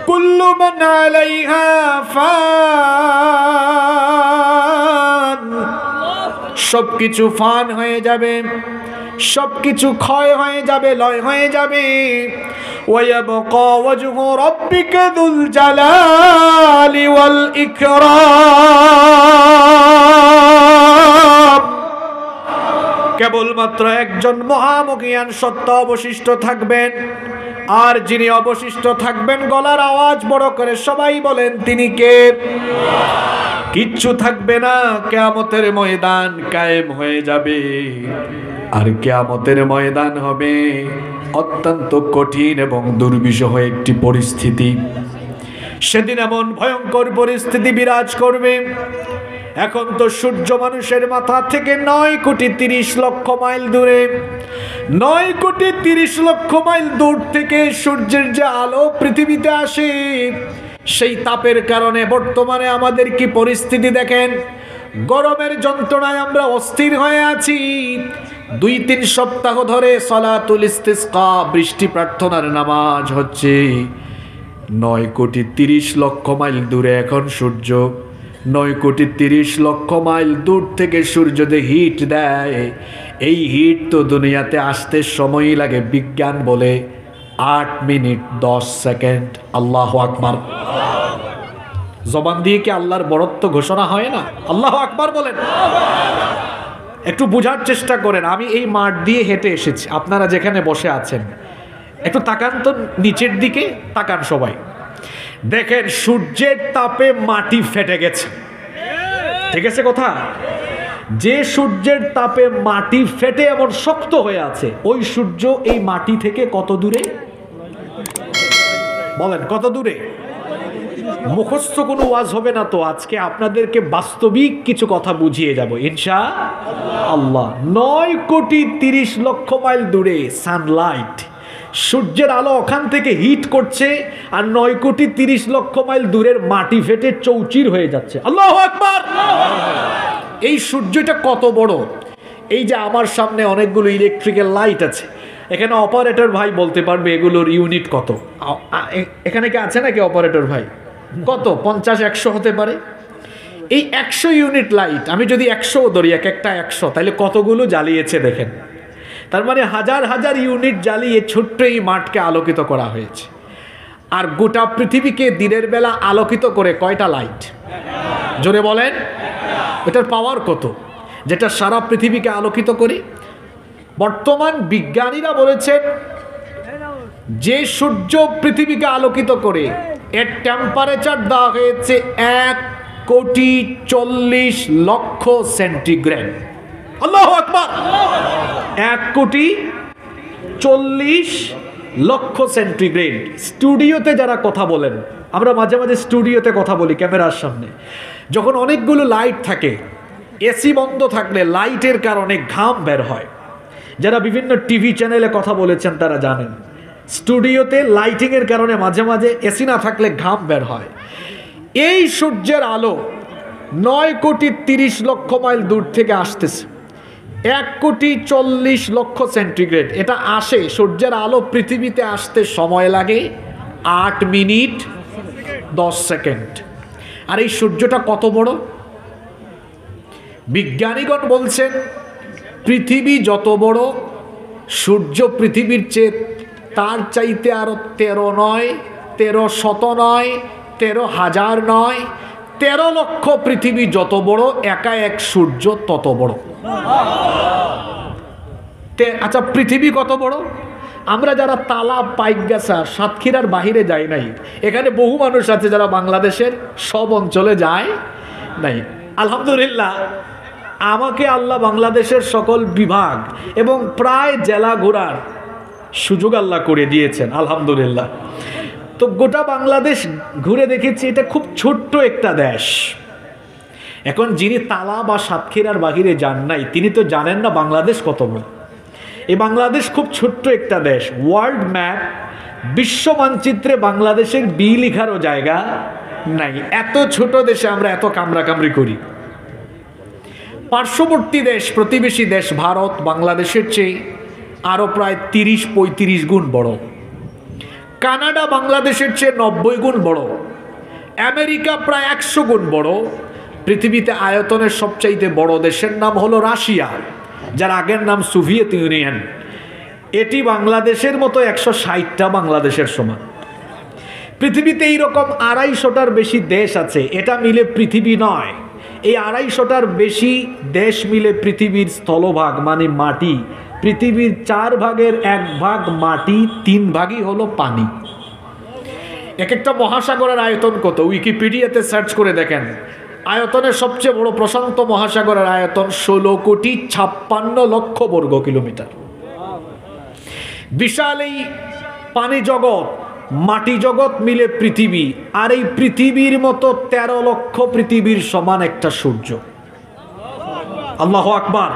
কুল্লু মান আলাইহা ফান, সবকিছু ফান হয়ে যাবে, সবকিছু ক্ষয় হয়ে যাবে, লয় হয়ে যাবে। ওয়ায়াবকা ওয়াজহু রাব্বিকা যুল জালালি ওয়াল ইকরাম, কেবলমাত্র একজন মহামহিয়ান সত্তা অবশিষ্ট থাকবেন। আর যিনি অবশিষ্ট থাকবেন, গলার আওয়াজ বড় করে সবাই বলেন, তিনি কে? কিচ্ছু থাকবে না, কিয়ামতের ময়দান কায়েম হয়ে যাবে। আর কিয়ামতের ময়দান হবে অত্যন্ত কঠিন এবং দুর্বিষহ একটি পরিস্থিতি। সেদিন এমন ভয়ঙ্কর পরিস্থিতি বিরাজ করবে। এখন তো সূর্য মানুষের মাথা থেকে 9,30,00,000 মাইল দূরে, 9,30,00,000 মাইল দূর থেকে সূর্যের যে আলো পৃথিবীতে আসে, সেই তাপের কারণে বর্তমানে আমাদের কি পরিস্থিতি দেখেন। গরমের যন্ত্রণায় আমরা অস্থির হয়ে আছি। 2-3 সপ্তাহ ধরে সালাতুল ইস্তিসকা, বৃষ্টি প্রার্থনার নামাজ হচ্ছে। 9,30,00,000 মাইল দূরে এখন সূর্য। 9,30,00,000 মাইল দূর থেকে সূর্য যে হিট দেয়, এই হিট তো দুনিয়াতে আসতে সময় লাগে, বিজ্ঞান বলে 8 মিনিট 10 সেকেন্ড। আল্লাহু আকবার। জবান দিয়ে কি আল্লাহর বড়ত্ব ঘোষণা হয় না? আল্লাহু আকবার বলেন। একটু বোঝার চেষ্টা করেন। আমি এই মাঠ দিয়ে হেঁটে এসেছি, আপনারা যেখানে বসে আছেন একটু তাকান তো, নিচের দিকে তাকান সবাই, দেখেন সূর্যের তাপে মাটি ফেটে গেছে। ঠিক আছে কথা? যে সূর্যের তাপে মাটি ফেটে এমন শক্ত হয়ে আছে, ওই সূর্য এই মাটি থেকে কত দূরে বলেন? কত দূরে? মুখস্থ কোনো ওয়াজ হবে না তো, আজকে আপনাদেরকে বাস্তবিক কিছু কথা বুঝিয়ে যাব ইনশাআল্লাহ। 9,30,00,000 মাইল দূরে সানলাইট, সূর্যের আলো ওখান থেকে হিট করছে, আর 9,30,00,000 মাইল দূরের মাটি ফেটে চৌচির হয়ে যাচ্ছে। আল্লাহু আকবার। এই সূর্যটা কত বড়! এই যে আমার সামনে অনেকগুলো ইলেকট্রিক্যাল লাইট আছে, এখানে অপারেটর ভাই বলতে পারবে এগুলোর ইউনিট কত। এখানে কি আছে নাকি অপারেটর ভাই? কত? 50-100 হতে পারে। এই 100 ইউনিট লাইট আমি যদি 100 ধরি, এক একটা 100, তাহলে কতগুলো জ্বালিয়েছে দেখেন। তার মানে হাজার হাজার ইউনিট জ্বালিয়ে ছোট্ট এই মাঠকে আলোকিত করা হয়েছে। আর গোটা পৃথিবীকে দিনের বেলা আলোকিত করে কয়টা লাইট? জোরে বলেন। এটার পাওয়ার কত, যেটা সারা পৃথিবীকে আলোকিত করে? বর্তমান বিজ্ঞানীরা বলেছেন যে সূর্য পৃথিবীকে আলোকিত করে, এর টেম্পারেচার দেওয়া হয়েছে 1,40,00,000 সেন্টিগ্রেড। আল্লাহু আকবার। 1,40,00,000 সেন্টিগ্রেড। স্টুডিওতে যারা কথা বলেন, আমরা মাঝে মাঝে স্টুডিওতে কথা বলি ক্যামেরার সামনে, যখন অনেকগুলো লাইট থাকে, এসি বন্ধ থাকলে লাইটের কারণে ঘাম বের হয়। যারা বিভিন্ন টিভি চ্যানেলে কথা বলেছেন তারা জানেন, স্টুডিওতে লাইটিংয়ের কারণে মাঝে মাঝে এসি না থাকলে ঘাম বের হয়। এই সূর্যের আলো 9,30,00,000 মাইল দূর থেকে আসতেছে, 1,40,00,000 সেন্টিগ্রেড। এটা আসে, সূর্যের আলো পৃথিবীতে আসতে সময় লাগে 8 মিনিট 10 সেকেন্ড। আর এই সূর্যটা কত বড়! বিজ্ঞানীগণ বলছেন পৃথিবী যত বড়, সূর্য পৃথিবীর চেয়ে তার চাইতে আরো 13 নয়, 13 শত নয়, 13,000 নয়, 13 লক্ষ পৃথিবী যত বড়, একা এক সূর্য তত বড়। আচ্ছা, পৃথিবী কত বড়? আমরা যারা তালা, পাইকগাছা, সাতক্ষীরার বাহিরে যাই নাই, এখানে বহু মানুষ আছে যারা বাংলাদেশের সব অঞ্চলে যায় নাই। আলহামদুলিল্লাহ, আমাকে আল্লাহ বাংলাদেশের সকল বিভাগ এবং প্রায় জেলা ঘোরার সুযোগ আল্লাহ করে দিয়েছেন আলহামদুলিল্লাহ। তো গোটা বাংলাদেশ ঘুরে দেখেছি, এটা খুব ছোট্ট একটা দেশ। এখন যিনি তালা বা সাতক্ষীরার বাহিরে যান নাই, তিনি তো জানেন না বাংলাদেশ কত বড়। এই বাংলাদেশ খুব ছোট্ট একটা দেশ। ওয়ার্ল্ড ম্যাপ, বিশ্ব মানচিত্রে বাংলাদেশের বি লেখারও জায়গা নাই। এত ছোট দেশে আমরা এত কামড়াকামড়ি করি। পার্শ্ববর্তী দেশ, প্রতিবেশী দেশ ভারত বাংলাদেশের চেয়ে আরও প্রায় 30-35 গুণ বড়। কানাডা বাংলাদেশের চেয়ে 90 গুণ বড়, আমেরিকা প্রায় 100 গুণ বড়, পৃথিবীতে আয়তনের সবচাইতে বড় দেশের নাম হলো রাশিয়া, যার আগের নাম সোভিয়েত ইউনিয়ন। এটি বাংলাদেশের মতো 160টা বাংলাদেশের সমান। পৃথিবীতে এইরকম 250টার বেশি দেশ আছে, এটা মিলে পৃথিবী নয়। এই 250টার বেশি দেশ মিলে পৃথিবীর স্থলভাগ মানে মাটি। পৃথিবীর 4 ভাগের 1 ভাগ মাটি, 3 ভাগই হলো পানি। এক একটা মহাসাগরের আয়তন কত উইকিপিডিয়াতে সার্চ করে দেখেন। আয়তনের সবচেয়ে বড় প্রশান্ত মহাসাগরের আয়তন 16,56,00,000 বর্গ কিলোমিটার। বিশাল এই পানি জগৎ, মাটি জগৎ মিলে পৃথিবী, আর এই পৃথিবীর মতো 13 লক্ষ পৃথিবীর সমান একটা সূর্য। আল্লাহু আকবার।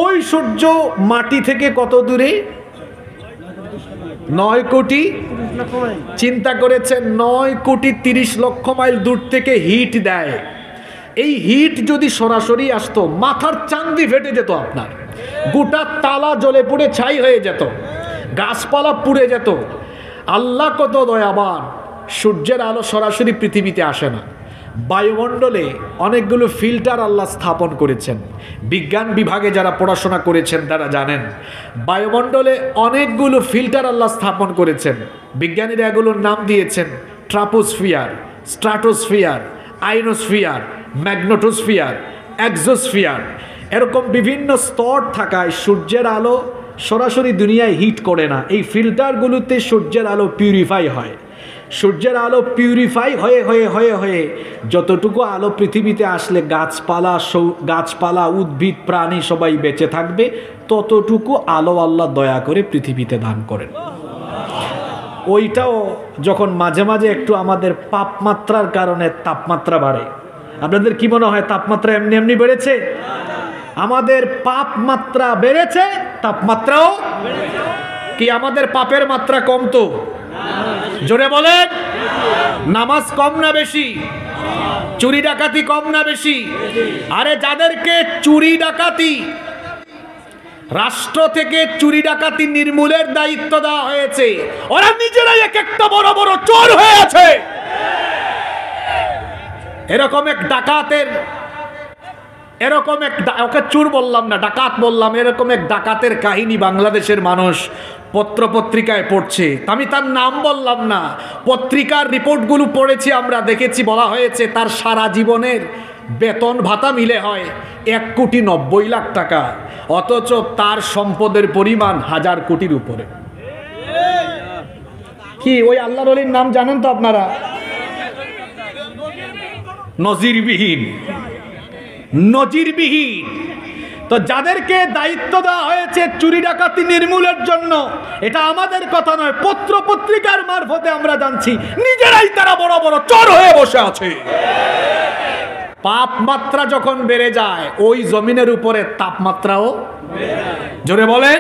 ওই সূর্য মাটি থেকে কত দূরে? 9 কোটি। চিন্তা করেছেন 9 কোটি 30 লক্ষ মাইল দূর থেকে হিট দেয়। এই হিট যদি সরাসরি আসতো, মাথার চান্দি ফেটে যেত, আপনার গোটা তালা জ্বলে পুড়ে ছাই হয়ে যেত, গাছপালা পুড়ে যেত। আল্লাহ কত দয়াবান, সূর্যের আলো সরাসরি পৃথিবীতে আসে না। বায়ুমণ্ডলে অনেকগুলো ফিল্টার আল্লাহ স্থাপন করেছেন। বিজ্ঞান বিভাগে যারা পড়াশোনা করেছেন তারা জানেন, বায়ুমণ্ডলে অনেকগুলো ফিল্টার আল্লাহ স্থাপন করেছেন। বিজ্ঞানীরা এগুলোর নাম দিয়েছেন ট্রাপোস্ফিয়ার, স্ট্রাটোস্ফিয়ার, আইনোস্ফিয়ার, ম্যাগনেটোস্ফিয়ার, এক্সোস্ফিয়ার। এরকম বিভিন্ন স্তর থাকায় সূর্যের আলো সরাসরি দুনিয়ায় হিট করে না। এই ফিল্টারগুলোতে সূর্যের আলো পিউরিফাই হয়। সূর্যের আলো পিউরিফাই হয়ে হয়ে হয়ে হয়ে যতটুকু আলো পৃথিবীতে আসলে গাছপালা, উদ্ভিদ, প্রাণী সবাই বেঁচে থাকবে, ততটুকু আলো আল্লাহ দয়া করে পৃথিবীতে দান করেন। ওইটাও যখন মাঝে মাঝে একটু আমাদের পাপমাত্রার কারণে তাপমাত্রা বাড়ে। আপনাদের কি মনে হয় তাপমাত্রা এমনি এমনি বেড়েছে? আমাদের পাপ মাত্রা বেড়েছে, তাপমাত্রাও কি? আমাদের পাপের মাত্রা কম তো? জোরে বলেন। নামাজ কম না বেশি? চুরি ডাকাতি কম না বেশি? আরে যাদেরকে চুরি ডাকাতি, রাষ্ট্র থেকে চুরি ডাকাতি নির্মূলের দায়িত্ব দেওয়া হয়েছে, ওরা নিজেরাই এক একটা বড় বড় চোর হয়ে আছে। এরকম এক ওকে চোর বললাম না, ডাকাত বললাম, এরকম এক ডাকাতের কাহিনী বাংলাদেশের মানুষ পত্র পত্রিকায় পড়ছে। আমি তার নাম বললাম না, পত্রিকার রিপোর্টগুলো পড়েছি আমরা, দেখেছি। বলা হয়েছে তার সারা জীবনের বেতন ভাতা মিলে হয় 1,90,00,000 টাকা, অথচ তার সম্পদের পরিমাণ 1000 কোটির উপরে। কি ওই আল্লাহর ওলির নাম জানেন তো আপনারা? নজিরবিহীন। তো যাদেরকে দায়িত্ব দেওয়া হয়েছে চুরি ডাকাতি নির্মূলের জন্য, এটা আমাদের কথা নয়, পত্র পত্রিকার মারফতে আমরা জানছি নিজেরাই তারা বড় বড় চোর হয়ে বসে আছে। পাপ মাত্রা যখন বেড়ে যায়, ওই জমিনের উপরে তাপমাত্রাও জোরে বলেন।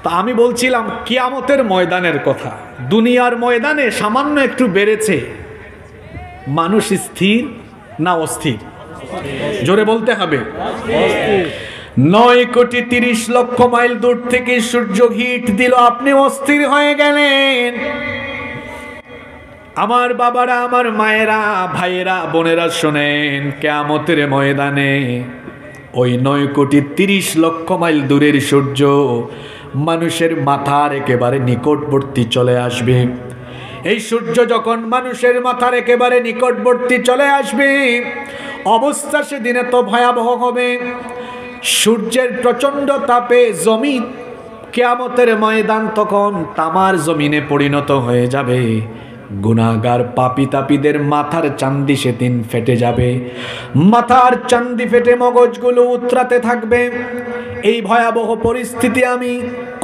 তা আমি বলছিলাম কিয়ামতের ময়দানের কথা। দুনিয়ার ময়দানে সামান্য একটু বেড়েছে, মানুষ স্থির না অস্থির? জোরে বলতে হবে। 9,30,00,000 মাইল দূর থেকে সূর্য হিট দিল, আপনি অস্থির হয়ে গেলেন। আমার বাবারা, আমার মায়েরা, ভাইয়েরা, বোনেরা শোনেন, কিয়ামতের ময়দানে ওই 9,30,00,000 মাইল দূরের সূর্য মানুষের মাথার একেবারে নিকটবর্তী চলে আসবে। এই সূর্য যখন মানুষের মাথার একেবারে নিকটবর্তী চলে আসবে, অবস্থা সেদিনে তো ভয়াবহ হবে। সূর্যের প্রচণ্ড তাপে জমিন, কিয়ামতের ময়দান তখন তামার জমিনে পরিণত হয়ে যাবে। গুনাহগার পাপী তাপীদের মাথার চান্দি সেদিন ফেটে যাবে। মাথার চান্দি ফেটে মগজগুলো উতরাতে থাকবে। এই ভয়াবহ পরিস্থিতি আমি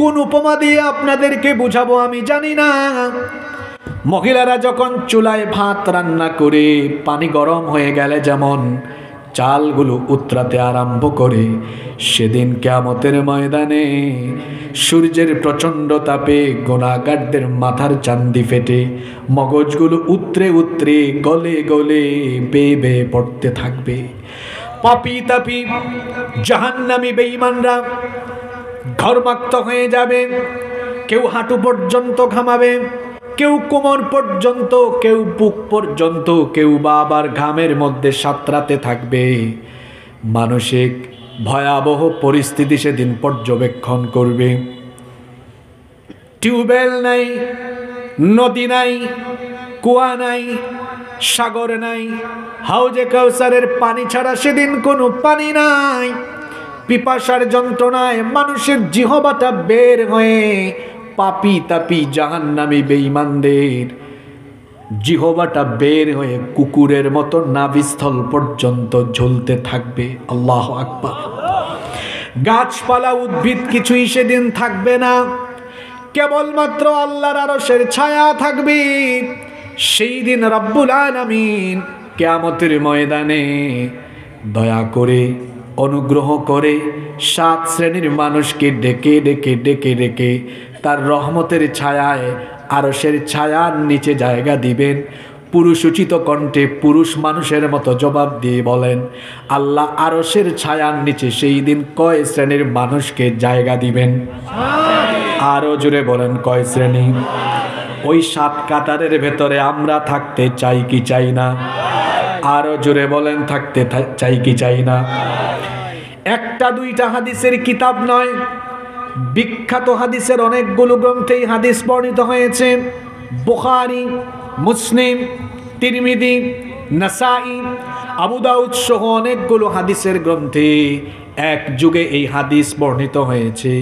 কোন উপমা দিয়ে আপনাদেরকে বুঝাবো আমি জানি না। মহিলারা যখন চুলায় ভাত রান্না করে পানি গরম হয়ে গেলে যেমন চালগুলো উতরাতে আরম্ভ করে, সেদিন কিয়ামতের ময়দানে সূর্যের প্রচণ্ড তাপে গুনাহগারদের মাথার চান্দি ফেটে মগজগুলো উতরে উতরে গলে গলে বেয়ে বেয়ে পড়তে থাকবে। পাপী তাপী জাহান্নামী বেঈমানরা ঘরমাক্ত হয়ে যাবে। কেউ হাঁটু পর্যন্ত ঘামাবে, কেউ কোমর পর্যন্ত, কেউ বুক পর্যন্ত, কেউ বা আবার ঘামের মধ্যে সাঁতরাতে থাকবে। মানসিক ভয়াবহ পরিস্থিতি সেদিন পর্যবেক্ষণ করবে। টিউবওয়েল নাই, নদী নাই, কুয়া নাই, সাগর নাই, হাউজে কাউসারের পানি ছাড়া সেদিন কোনো পানি নাই। পিপাসার যন্ত্রণায় মানুষের জিহবাটা বের হয়ে পাপি তাপি জাহান্নামী বেঈমানদের জিহবাটা বের হয়ে কুকুরের মতো নাভিস্থল পর্যন্ত ঝুলতে থাকবে। আল্লাহু আকবার। গাছপালা উদ্ভিদ কিছুই সেদিন থাকবে না, কেবলমাত্র আল্লাহর আরশের ছায়া থাকবে। সেই দিন রব্বুল আলামিন কিয়ামতের ময়দানে দয়া করে অনুগ্রহ করে 7 শ্রেণীর মানুষকে ডেকে ডেকে ডেকে ডেকে তার রহমতের ছায়ায় আরশের ছায়ার নিচে জায়গা দিবেন। পুরুষোচিত কণ্ঠে পুরুষ মানুষের মতো জবাব দিয়ে বলেন, আল্লাহ আরশের ছায়ার নিচে সেই দিন কয় শ্রেণীর মানুষকে জায়গা দিবেন? আরো জোরে বলেন, কয় শ্রেণী? ওই 7 কাতারের ভেতরে আমরা থাকতে চাই কি চাই না? আরো জোরে বলেন, থাকতে চাই কি চাই না? একটা দুইটা হাদিসের কিতাব নয়, বিখ্যাত হাদিসের অনেকগুলো গ্রন্থেই হাদিস বর্ণিত হয়েছে। বুখারী, মুসলিম, তিরমিজি, নাসাই, আবু দাউদ সহ অনেকগুলো হাদিসের গ্রন্থে এক যুগে এই হাদিস বর্ণিত হয়েছে।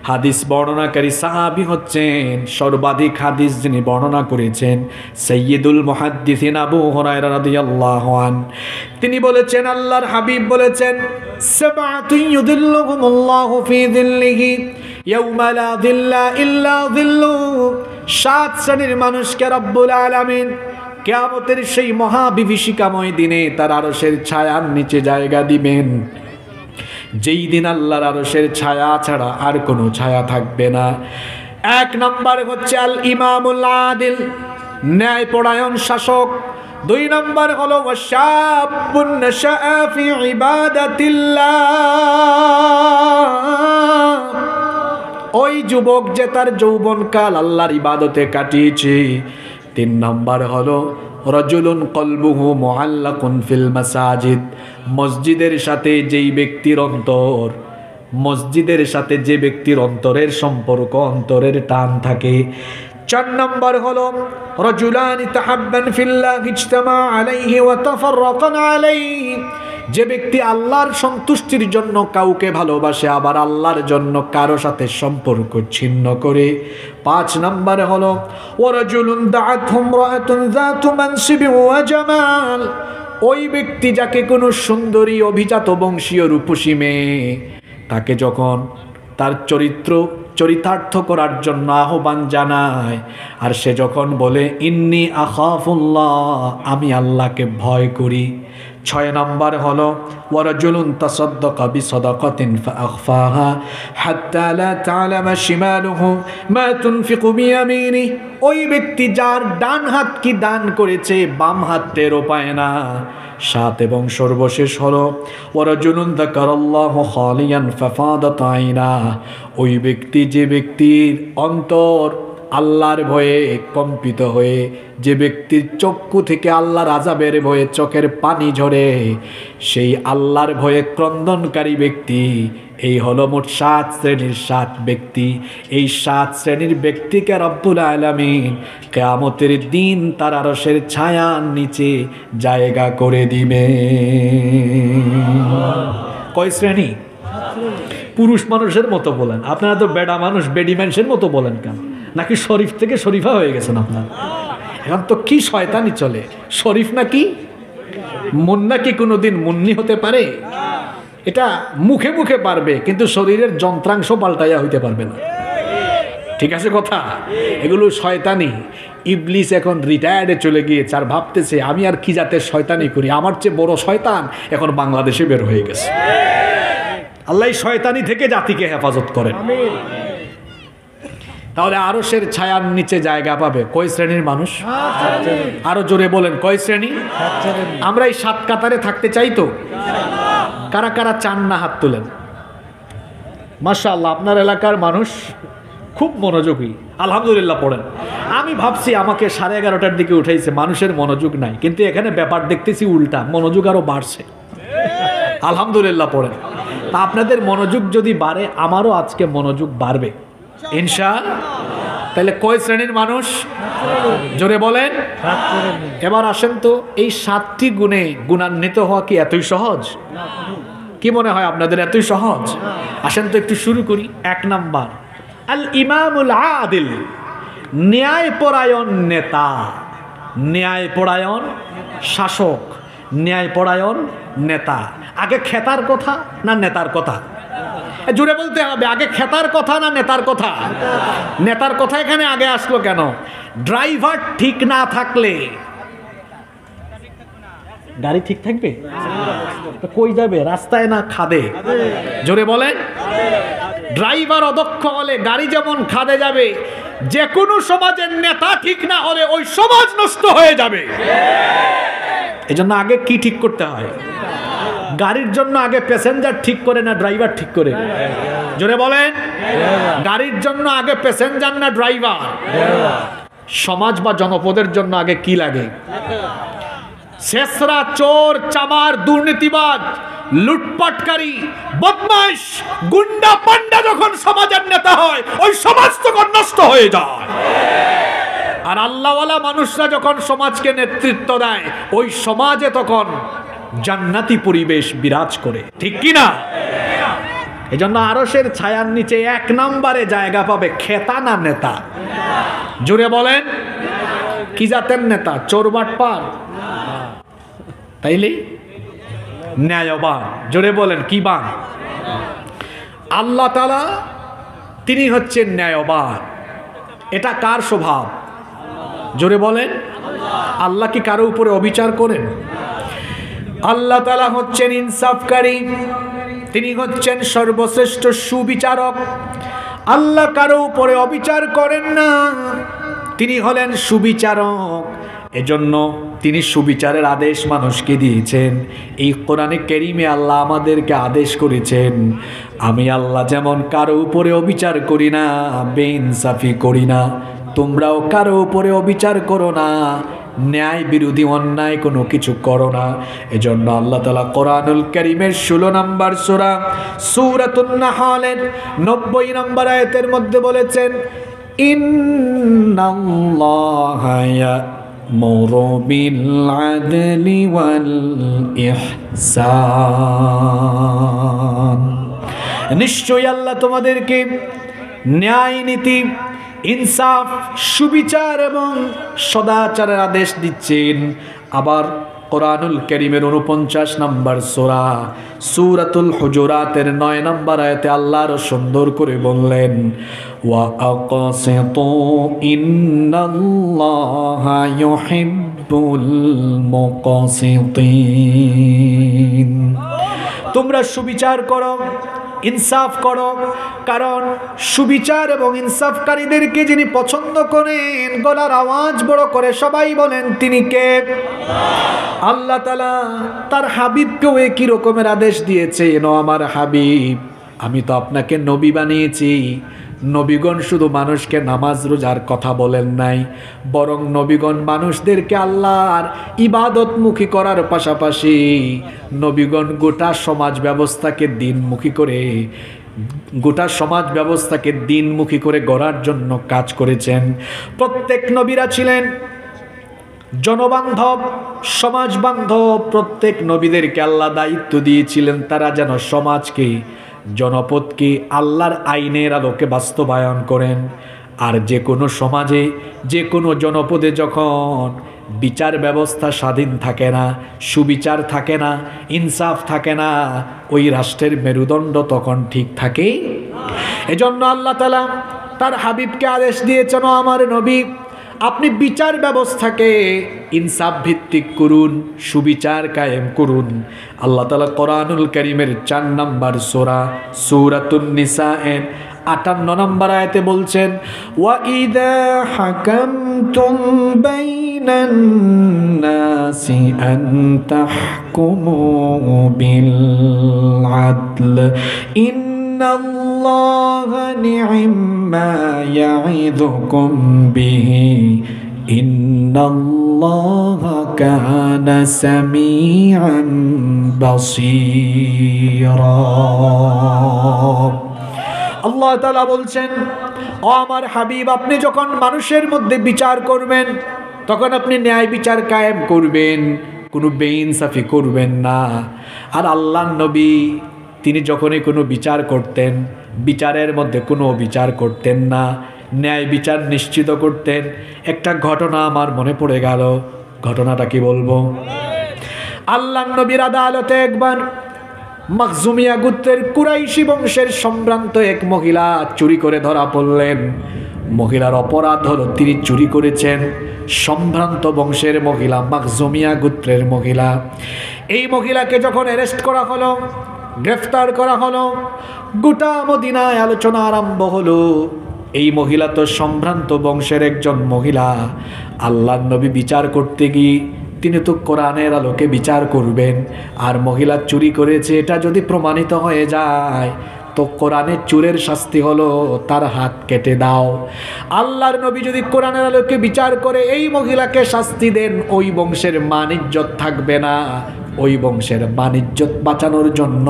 হাদিস বর্ণনাকারী সাহাবী হচ্ছেন, সর্বাধিক হাদিস যিনি বর্ণনা করেছেন, সাইয়্যিদুল মুহাদ্দিসিন আবু হুরায়রা রাদিয়াল্লাহু আনহু। তিনি বলেছেন, আল্লাহর হাবিব বলেছেন, সাবআতুন ইউযিল্লুহুমুল্লাহু ফি যিল্লিহি ইয়াওমা লা যিল্লা ইল্লা যিল্লুহু। 7 শ্রেণীর মানুষকে রব্বুল আলামিন কিয়ামতের সেই মহাবিভীষিকাময় দিনে তার আরশের ছায়ার নিচে জায়গা দিবেন, যেই দিন আল্লাহর আরশের ছায়া ছাড়া আর কোনো ছায়া থাকবে না। 1 নম্বর হচ্ছে আল ইমামুল আদিল, ন্যায়পরায়ণ শাসক। 2 নম্বর হলো ওয়াশাবুন নাশাআ ফি ইবাদাতিল্লাহ, ওই যুবক যে তার যৌবনকাল আল্লাহর ইবাদতে কাটিয়েছে। 3 নম্বর হলো রাজুলুন কলবুহু মুআল্লাকুন ফিল মাসাজিদ, মসজিদের সাথে যেই ব্যক্তির অন্তর, মসজিদের সাথে যে ব্যক্তির অন্তরের সম্পর্ক, অন্তরের টান থাকে। 4 নম্বর হলো রাজুলানি তাহাব্বান ফিল্লাহ ইজতামা আলাইহি ওয়া তাফাররাকান আলাইহি, যে ব্যক্তি আল্লাহর সন্তুষ্টির জন্য কাউকে ভালোবাসে আবার আল্লাহর জন্য কারো সাথে সম্পর্ক ছিন্ন করে। 5 নম্বর হলো ওয়ারাজুলুন দাআতহু ইমরাআতুন যাতু মানসিবিন ওয়া জামাল, ওই ব্যক্তি যাকে কোনো সুন্দরী অভিজাত বংশীয় রূপসী মেয়ে তাকে যখন তার চরিতার্থ করার জন্য আহ্বান জানায়, আর সে যখন বলে ইন্নী আখাফুল্লাহ, আমি আল্লাহকে ভয় করি। 6 নম্বর হলো ওয়ারাজুলুন তাসাদ্দাকা বিসাদাকাতিন ফাআখফাহা হাত্তা লা তা'লামা শিমালুহু মা তুনফিকু বিয়ামিনিহি, ওই ব্যক্তি যার ডান হাত কি দান করেছে বাম হাত টেরও পায় না। 7 এবং সর্বশেষ হলো ওয়ারাজুলুন যাকারাল্লাহু খালিয়ান ফাফাদাত আইনাহু, ওই ব্যক্তি যে ব্যক্তির অন্তর আল্লাহর ভয়ে কম্পিত হয়ে, যে ব্যক্তির চক্ষু থেকে আল্লাহর আযাবের ভয়ে চোখের পানি ঝরে, সেই আল্লাহর ভয়ে ক্রন্দনকারী ব্যক্তি। এই হলো মোট 7 শ্রেণীর 7 ব্যক্তি। এই 7 শ্রেণীর ব্যক্তিকে রব্বুল আলামিন কিয়ামতের দিন তার আরশের ছায়ার নিচে জায়গা করে দিবে। কয় শ্রেণী? পুরুষ মানুষের মতো বলেন, আপনারা তো বেডা মানুষ, বেডি মানুষের মতো বলেন কেন? নাকি শরীফ থেকে শরীফা হয়ে গেছেন আপনার? এখন তো কি শয়তানি চলে, শরীফ নাকি মুন্না কি কোনোদিন মুন্নি হতে পারে? এটা মুখে মুখে পারবে, কিন্তু শরীরের যন্ত্রাংশ পাল্টাইয়া হইতে পারবে না। ঠিক আছে কথা? এগুলো শয়তানি। ইবলিস এখন রিটায়ার্ডে চলে গিয়েছে, আর ভাবতেছে আমি আর কি জাতের শয়তানি করি, আমার চেয়ে বড় শয়তান এখন বাংলাদেশে বের হয়ে গেছে। আল্লাহ শয়তানি থেকে জাতিকে হেফাজত করেন। তাহলে আরশের ছায়ার নিচে জায়গা পাবে কয় শ্রেণীর মানুষ? আরো জোরে বলেন, কয় শ্রেণী? আমরা এই 7 কাতারে থাকতে চাই তো? কারা কারা চান না হাত তুলেন। মাশাআল্লাহ, আপনার এলাকার মানুষ খুব মনোযোগী, আলহামদুলিল্লাহ পড়েন। আমি ভাবছি আমাকে 11:30টার দিকে উঠাইছে, মানুষের মনোযোগ নাই, কিন্তু এখানে ব্যাপার দেখতেছি উল্টা, মনোযোগ আরো বাড়ছে। আলহামদুলিল্লাহ পড়েন। তা আপনাদের মনোযোগ যদি বাড়ে, আমারও আজকে মনোযোগ বাড়বে ইনশাআল্লাহ। তাহলে কয় শ্রেণীর মানুষ? জোরে বলেন। এবার আসেন তো, এই 7টি গুণে গুণান্বিত হওয়া কি এতই সহজ? কি মনে হয় আপনাদের এতই সহজ? আসেন তো একটু শুরু করি। 1 নাম্বার, আল ইমামুল আদিল, ন্যায়পরায়ণ নেতা, ন্যায়পরায়ণ শাসক, ন্যায়পরায়ণ নেতা। আগে খেতার কথা না নেতার কথা? জুড়ে বলতে হবে, আগে খেতার কথা না নেতার কথা? নেতার কথা এখানে আগে আসলো কেন? ড্রাইভার ঠিক না থাকলে গাড়ি ঠিক থাকবে? কই যাবে, রাস্তায় না খাদে? জোরে বলেন। ড্রাইভার অদক্ষ হলে গাড়ি যেমন খাদে যাবে, যে কোনো সমাজের নেতা ঠিক না হলে ওই সমাজ নষ্ট হয়ে যাবে। এজন্য আগে কি ঠিক করতে হয়? গাড়ির জন্য আগে প্যাসেঞ্জার ঠিক করে না ড্রাইভার ঠিক করে? জোরে বলেন। গাড়ির জন্য আগে প্যাসেঞ্জার না ড্রাইভার? সমাজ বা জনপদের জন্য আগে কি লাগে? শেষরা, চোর, চামার, দুর্নীতিবাজ, লুটপাটকারী, বদমাইশ, গুন্ডা পান্ডা যখন সমাজের নেতা হয়, ওই সমাজ তখন নষ্ট হয়ে যায়। আর আল্লাহওয়ালা মানুষরা যখন সমাজকে নেতৃত্ব দেয়, ওই সমাজে তখন জান্নাতি পরিবেশ বিরাজ করে, ঠিক কি না? এজন্য আরশের ছায়ার নিচে 1 নম্বরে জায়গা পাবে খেতা না নেতা? জোরে বলেন। কি জাতের নেতা? চোর বাটপার? তাইলে ন্যায়বান। জোরে বলেন, কি বান? আল্লাহ তাআলা তিনি হচ্ছেন ন্যায়বান। এটা কার স্বভাব? জোরে বলেন। আল্লাহ কি কারো উপরে অবিচার করেন? আল্লাহ তাআলা হচ্ছেন ইনসাফকারী, তিনি হচ্ছেন সর্বশ্রেষ্ঠ সুবিচারক। আল্লাহ কারো উপরে অবিচার করেন না, তিনি হলেন সুবিচারক। এজন্য তিনি সুবিচারের আদেশ মানুষকে দিয়েছেন। এই কোরআনে কারীমে আল্লাহ আমাদেরকে আদেশ করেছেন, আমি আল্লাহ যেমন কারো উপরে অবিচার করি না, বেইনসাফি করি না, তোমরাও কারো উপরে অবিচার করো না, ন্যায় বিরোধী অন্যায় কোনো কিছু করো না। এজন্য আল্লাহ তাআলা কোরআনুল কারীমের 16 নম্বর সূরা সূরাতুন নাহলের 90 নম্বর আয়াতের মধ্যে বলেছেন, ইন্নাল্লাহা ইয়া'মুরু বিল আদলি ওয়াল ইহসান, নিশ্চয়ই আল্লাহ তোমাদেরকে ন্যায় নীতি, ইনসাফ, সুবিচার এবং সদাচারের আদেশ দিচ্ছেন। আবার কোরআনুল কারীমের 49 নম্বর সূরা সূরাতুল হুজুরাতের 9 নম্বর আয়াতে আল্লাহ আরো সুন্দর করে বললেন, ওয়া আকাসিতু ইন্নাল্লাহা ইউহিব্বুল মুকাসিতিন, তোমরা সুবিচার করো, ইনসাফ করো, কারণ সুবিচার এবং ইনসাফকারীদেরকে যিনি পছন্দ করেন, গলার আওয়াজ বড় করে সবাই বলেন তিনি কে? আল্লাহ তাআলা তার হাবিবকেও একই রকমের আদেশ দিয়েছেন, ও আমার হাবিব, আমি তো আপনাকে নবী বানিয়েছি। নবীগণ শুধু মানুষকে নামাজ রোজার কথা বলেন নাই, বরং নবীগণ মানুষদেরকে আল্লাহর ইবাদতমুখী করার পাশাপাশি নবীগণ গোটা সমাজ ব্যবস্থাকে দিনমুখী করে গড়ার জন্য কাজ করেছেন। প্রত্যেক নবীরা ছিলেন জনবান্ধব, সমাজ বান্ধব। প্রত্যেক নবীদেরকে আল্লাহ দায়িত্ব দিয়েছিলেন তারা যেন সমাজকে, জনপদকে আল্লাহর আইনের আলোকে বাস্তবায়ন করেন। আর যে কোনো সমাজে, যে কোনো জনপদে যখন বিচার ব্যবস্থা স্বাধীন থাকে না, সুবিচার থাকে না, ইনসাফ থাকে না, ওই রাষ্ট্রের মেরুদণ্ড তখন ঠিক থাকে। এজন্য আল্লাহ তাআলা তার হাবিবকে আদেশ দিয়েছেন, আমার নবী, আপনি বিচার ব্যবস্থাকে ইনসাফ ভিত্তিক করুন, সুবিচার কায়েম করুন। আল্লাহ তাআলা কোরআনুল কারীমের 4 নম্বর সূরা সূরাতুন নিসাএর 58 নম্বর আয়াতে বলছেন, ওয়া ইযা হাকামতুম বাইনান নাসি আন তাহকুমু বিল আদল ইন্নাল্লাহা নি'মা ইয়া'iদুকুম বিহি ইন্নাল্লাহা কানা সামিআন বাসীরা। আল্লাহ তাআলা বলছেন, ও আমার হাবিব, আপনি যখন মানুষের মধ্যে বিচার করবেন তখন আপনি ন্যায় বিচার কায়েম করবেন, কোনো বেইনসাফি করবেন না। আর আল্লাহর নবী তিনি যখনই কোনো বিচার করতেন, বিচারের মধ্যে কোনো বিচার করতেন না, ন্যায় বিচার নিশ্চিত করতেন। একটা ঘটনা আমার মনে পড়ে গেল, ঘটনাটা কি বলবো। আল্লাহর নবীর আদালতে একবার মাখজুমিয়া গোত্রের কুরাইশি বংশের সম্ভ্রান্ত এক মহিলা চুরি করে ধরা পড়লেন। মহিলার অপরাধ হলো তিনি চুরি করেছেন। সম্ভ্রান্ত বংশের মহিলা, মাখজুমিয়া গোত্রের মহিলা। এই মহিলাকে যখন অ্যারেস্ট করা হলো, গ্রেফতার করা হলো, গোটা মদিনায় আলোচনা আরম্ভ হলো। এই মহিলা তো সম্ভ্রান্ত বংশের একজন মহিলা। আল্লাহর নবী বিচার করতে গিয়ে তিনি তো কোরআনের আলোকে বিচার করবেন। আর মহিলা চুরি করেছে এটা যদি প্রমাণিত হয়ে যায় তো কোরআনের চোরের শাস্তি হলো তার হাত কেটে দাও। আল্লাহর নবী যদি কোরআনের আলোকে বিচার করে এই মহিলাকে শাস্তি দেন, ওই বংশের মান ইজ্জত থাকবে না। ওই বংশের মান ইজ্জত বাঁচানোর জন্য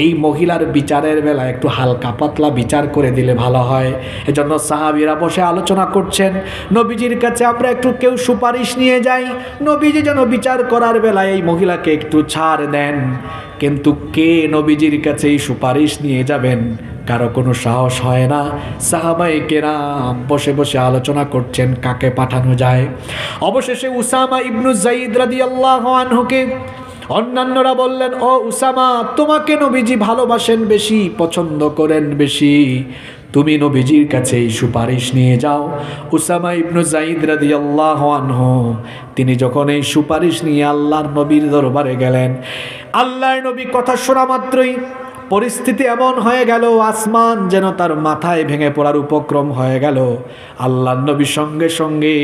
এই মহিলার বিচারের বেলা একটু হালকা পাতলা বিচার করে দিলে ভালো হয়। এজন্য সাহাবীরা বসে আলোচনা করছেন, নবীজির কাছে আমরা একটু কেউ সুপারিশ নিয়ে যাই, নবীজি যেন বিচার করার বেলায় এই মহিলাকে একটু ছাড় দেন। কিন্তু কে নবীজির কাছে এই সুপারিশ নিয়ে যাবেন, কারো কোনো সাহস হয় না। সাহাবায়ে কেরাম বসে বসে আলোচনা করছেন কাকে পাঠানো যায়। অবশেষে উসামা ইবনু যায়েদ রাদিয়াল্লাহু আনহুকে অন্যান্যরা বললেন, ও উসামা, তোমাকে নবীজি ভালোবাসেন বেশি, পছন্দ করেন বেশি, তুমি নবীজির কাছে এই সুপারিশ নিয়ে যাও। উসামা ইবনু যায়েদ রাদিয়াল্লাহু আনহু তিনি যখন এই সুপারিশ নিয়ে আল্লাহর নবীর দরবারে গেলেন, আল্লাহর নবী কথা শোনা মাত্রই পরিস্থিতি এমন হয়ে গেল, আসমান যেন তার মাথায় ভেঙে পড়ার উপক্রম হয়ে গেল। আল্লাহর নবী সঙ্গে সঙ্গে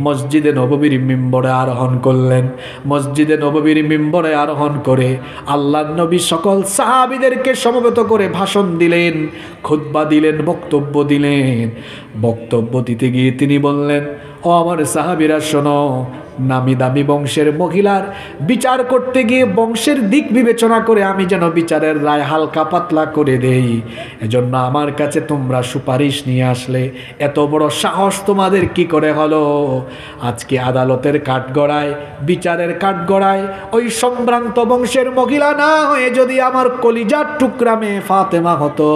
মসজিদে নববীর মিম্বরে আরোহণ করলেন। মসজিদে নববীর মিম্বরে আরোহণ করে আল্লাহর নবী সকল সাহাবীদেরকে সমবেত করে ভাষণ দিলেন, খুতবা দিলেন, বক্তব্য দিলেন। বক্তব্য দিতে গিয়ে তিনি বললেন, ও আমার সাহাবীরা শোনো, নামি দামি বংশের মহিলার বিচার করতে গিয়ে বংশের দিক বিবেচনা করে আমি যেন বিচারের রায় হালকা পাতলা করে দেই, এজন্য আমার কাছে তোমরা সুপারিশ নিয়ে আসলে। এত বড় সাহস তোমাদের কি করে হলো? আজকে আদালতের কাঠগড়ায়, বিচারের কাঠগড়ায় ওই সম্ভ্রান্ত বংশের মহিলা না হয়ে যদি আমার কলিজার টুকরা মেয়ে ফাতেমা হতো,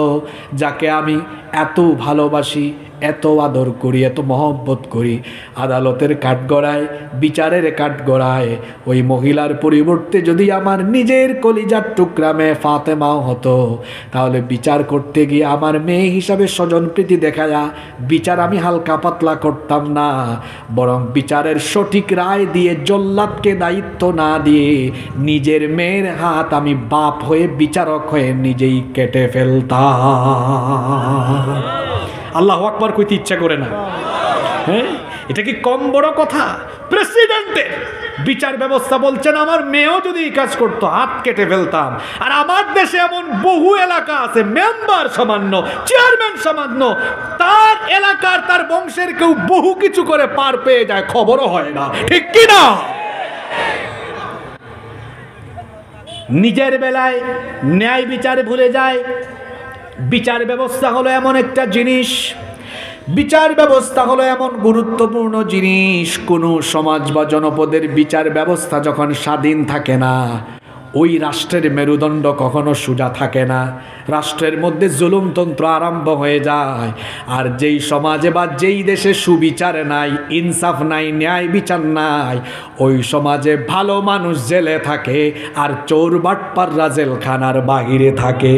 যাকে আমি এত ভালোবাসি, এত আদর করি, এত মহব্বত করি, আদালতের কাঠগড়ায়, বিচারের কাঠগড়ায় ওই মহিলার পরিবর্তে যদি আমার নিজের কলিজার টুকরা মেয়ে ফাতেমাও হতো, তাহলে বিচার করতে গিয়ে আমার মেয়ে হিসাবে স্বজনপ্রীতি দেখায়া বিচার আমি হালকা পাতলা করতাম না, বরং বিচারের সঠিক রায় দিয়ে জল্লাদকে দায়িত্ব না দিয়ে নিজের মেয়ের হাত আমি বাপ হয়ে বিচারক হয়ে নিজেই কেটে ফেলতাম। আল্লাহু আকবার কইতে ইচ্ছা করে না? হ্যাঁ, এটা কি কম বড় কথা? প্রেসিডেন্টের বিচার ব্যবস্থা বলছেন আমার মেয়েও যদি এই কাজ করতো হাত কেটে ফেলতাম। আর আমার দেশে এমন বহু এলাকা আছে, মেম্বার সামান্য, চেয়ারম্যান সামান্য, তার এলাকার তার বংশের কেউ বহু কিছু করে পার পেয়ে যায়, খবরও হয় না, ঠিক কি না? নিজের বেলায় ন্যায় বিচার ভুলে যায়। বিচার ব্যবস্থা হলো এমন একটা জিনিস, বিচার ব্যবস্থা হলো এমন গুরুত্বপূর্ণ জিনিস, কোনো সমাজ বা জনপদের বিচার ব্যবস্থা যখন স্বাধীন থাকে না, ওই রাষ্ট্রের মেরুদণ্ড কখনো সোজা থাকে না। রাষ্ট্রের মধ্যে জুলুমতন্ত্র আরম্ভ হয়ে যায়। আর যেই সমাজে বা যেই দেশে সুবিচার নাই, ইনসাফ নাই, ন্যায় বিচার নাই, ওই সমাজে ভালো মানুষ জেলে থাকে আর চোর বাটপাররা জেলখানার বাহিরে থাকে।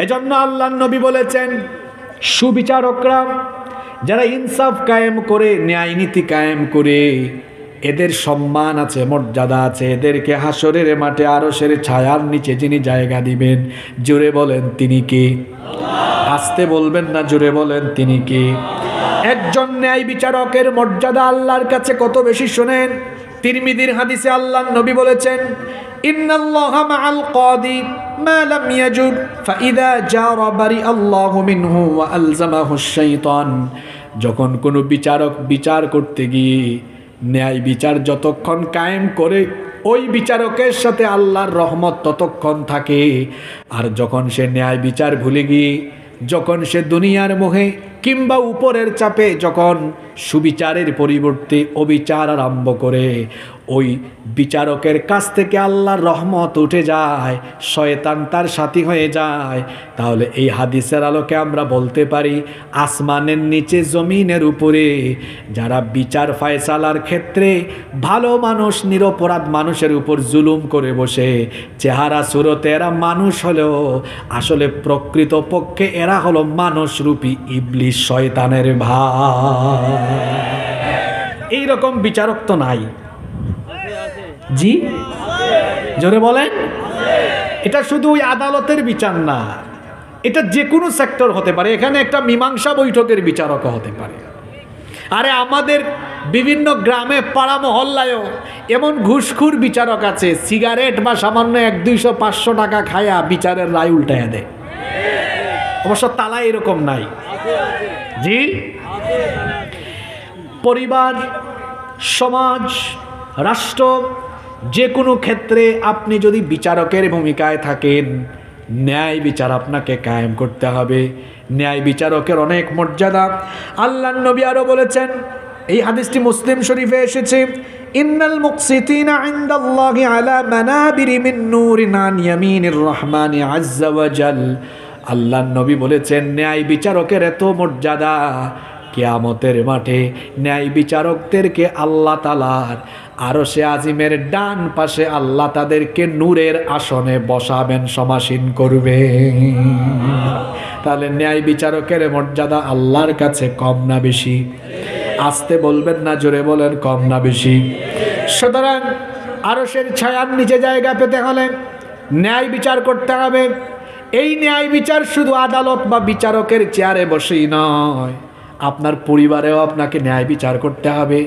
এজন্য আল্লাহর নবী বলেছেন, সুবিচারকরা যারা ইনসাফ কায়েম করে, ন্যায় নীতি কায়েম করে, এদের সম্মান আছে, মর্যাদা আছে। এদেরকে হাসরের মাঠে আরশের ছায়ার নিচে যিনি জায়গা দিবেন, জোরে বলেন তিনি কে? আস্তে বলবেন না, জোরে বলেন তিনি কে? একজন ন্যায় বিচারকের মর্যাদা আল্লাহর কাছে কত বেশি শোনেন। তিরমিজির হাদিসে আল্লাহর নবী বলেছেন, ইন্নাল্লাহা মাআল কাদি মা লাম ইয়াজুর ফাইদা জারা বারি আল্লাহু মিনহু ওয়া আলজামাহু শাইতান। যখন কোনো বিচারক বিচার করতে গিয়ে ন্যায় বিচার যতক্ষণ কায়েম করে, ওই বিচারকের সাথে আল্লাহর রহমত ততক্ষণ থাকে। আর যখন সে ন্যায় বিচার ভুলে গিয়ে, যখন সে দুনিয়ার মোহে কিংবা উপরের চাপে যখন সুবিচারের পরিবর্তে অবিচার আরম্ভ করে, ওই বিচারকের কাছ থেকে আল্লাহর রহমত উঠে যায়, শয়তান তার সাথী হয়ে যায়। তাহলে এই হাদিসের আলোকে আমরা বলতে পারি, আসমানের নিচে জমিনের উপরে যারা বিচার ফায়সালার ক্ষেত্রে ভালো মানুষ নিরপরাধ মানুষের উপর জুলুম করে বসে, চেহারা সুরতে এরা মানুষ হলেও আসলে প্রকৃত পক্ষে এরা হলো মানুষরূপী ইবলিস, শয়তানের ভাই। এইরকম বিচারক তো নাই। জি জোরে বলেন। এটা শুধু ওই আদালতের বিচার না, এটা যে কোনো সেক্টর হতে পারে। এখানে একটা মীমাংসা বৈঠকের বিচারকও হতে পারে। আরে আমাদের বিভিন্ন গ্রামে পাড়া মহল্লায়ও এমন ঘুষখোর বিচারক আছে, সিগারেট বা সামান্য 100-200-500 টাকা খায়া বিচারের রায় উল্টায়া দেয়। অবশ্য তালা এরকম নাই। জি, পরিবার, সমাজ, রাষ্ট্র, যে কোনো ক্ষেত্রে আপনি যদি বিচারকের ভূমিকায় থাকেন, ন্যায় বিচার আপনাকে কায়েম করতে হবে। ন্যায় বিচারকের অনেক মর্যাদা। আল্লাহর নবী আরো বলেছেন, এই হাদিসটি মুসলিম শরীফে এসেছে, ইন্নাল মুকসিতিনা ইনদাল্লাহি আলা মানাবিরি মিন নূরিন আন ইয়ামিনির রহমানি আযজা ওয়া জাল। আল্লাহর নবী বলেছেন, ন্যায় বিচারকের এত মর্যাদা, কিয়ামতের মাঠে ন্যায় বিচারকদেরকে আল্লাহ তাআলার আরশে আজিমের ডান পাশে আল্লাহ তাদেরকে নূরের আসনে বসাবেন, সমাসীন করবে। তাহলে ন্যায় বিচারকের মর্যাদা আল্লাহর কাছে কম না বেশি? আসতে বলবেন না, জোরে বলেন, কম না বেশি? সুতরাং আরশের ছায়ার নিচে জায়গা পেতে হলে ন্যায় বিচার করতে হবে। এই ন্যায় বিচার শুধু আদালত বা বিচারকের চেয়ারে বসেই নয়, আপনার পরিবারেও আপনাকে ন্যায় বিচার করতে হবে।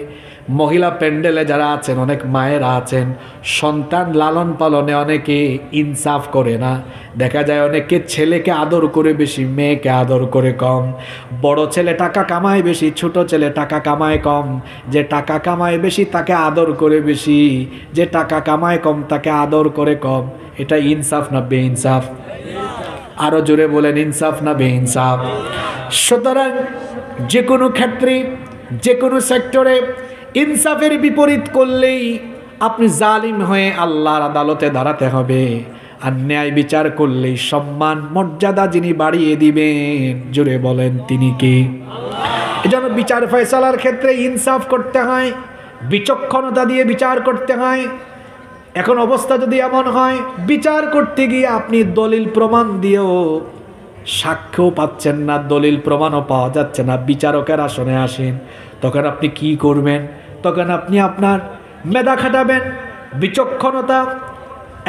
মহিলা প্যান্ডেলে যারা আছেন, অনেক মায়েরা আছেন, সন্তান লালন পালনে অনেকে ইনসাফ করে না। দেখা যায় অনেকে ছেলেকে আদর করে বেশি, মেয়েকে আদর করে কম। বড় ছেলে টাকা কামায় বেশি, ছোট ছেলে টাকা কামায় কম। যে টাকা কামায় বেশি তাকে আদর করে বেশি, যে টাকা কামায় কম তাকে আদর করে কম। এটা ইনসাফ না বেইনসাফ? আরো জোরে বলেন, ইনসাফ না বেইনসাফ? সুতরাং যে কোনো ক্ষেত্রে, যে কোনো সেক্টরে ইনসাফের বিপরীত করলেই আপনি জালিম হয়ে আল্লাহর আদালতে দাঁড়াতে হবে। আর ন্যায় বিচার করলেই সম্মান মর্যাদা যিনি বাড়িয়ে দিবেন, জোরে বলেন, তিনি কে? এজন্য বিচার ফয়সালার ক্ষেত্রে ইনসাফ করতে হয়, বিচক্ষণতা দিয়ে বিচার করতে হয়। এখন অবস্থা যদি এমন হয়, বিচার করতে গিয়ে আপনি দলিল প্রমাণ দিয়েও সাক্ষ্যও পাচ্ছেন না, দলিল প্রমাণও পাওয়া যাচ্ছে না, বিচারকের আসনে আসেন, তখন আপনি কি করবেন? তখন আপনি আপনার মেধা খাটাবেন, বিচক্ষণতা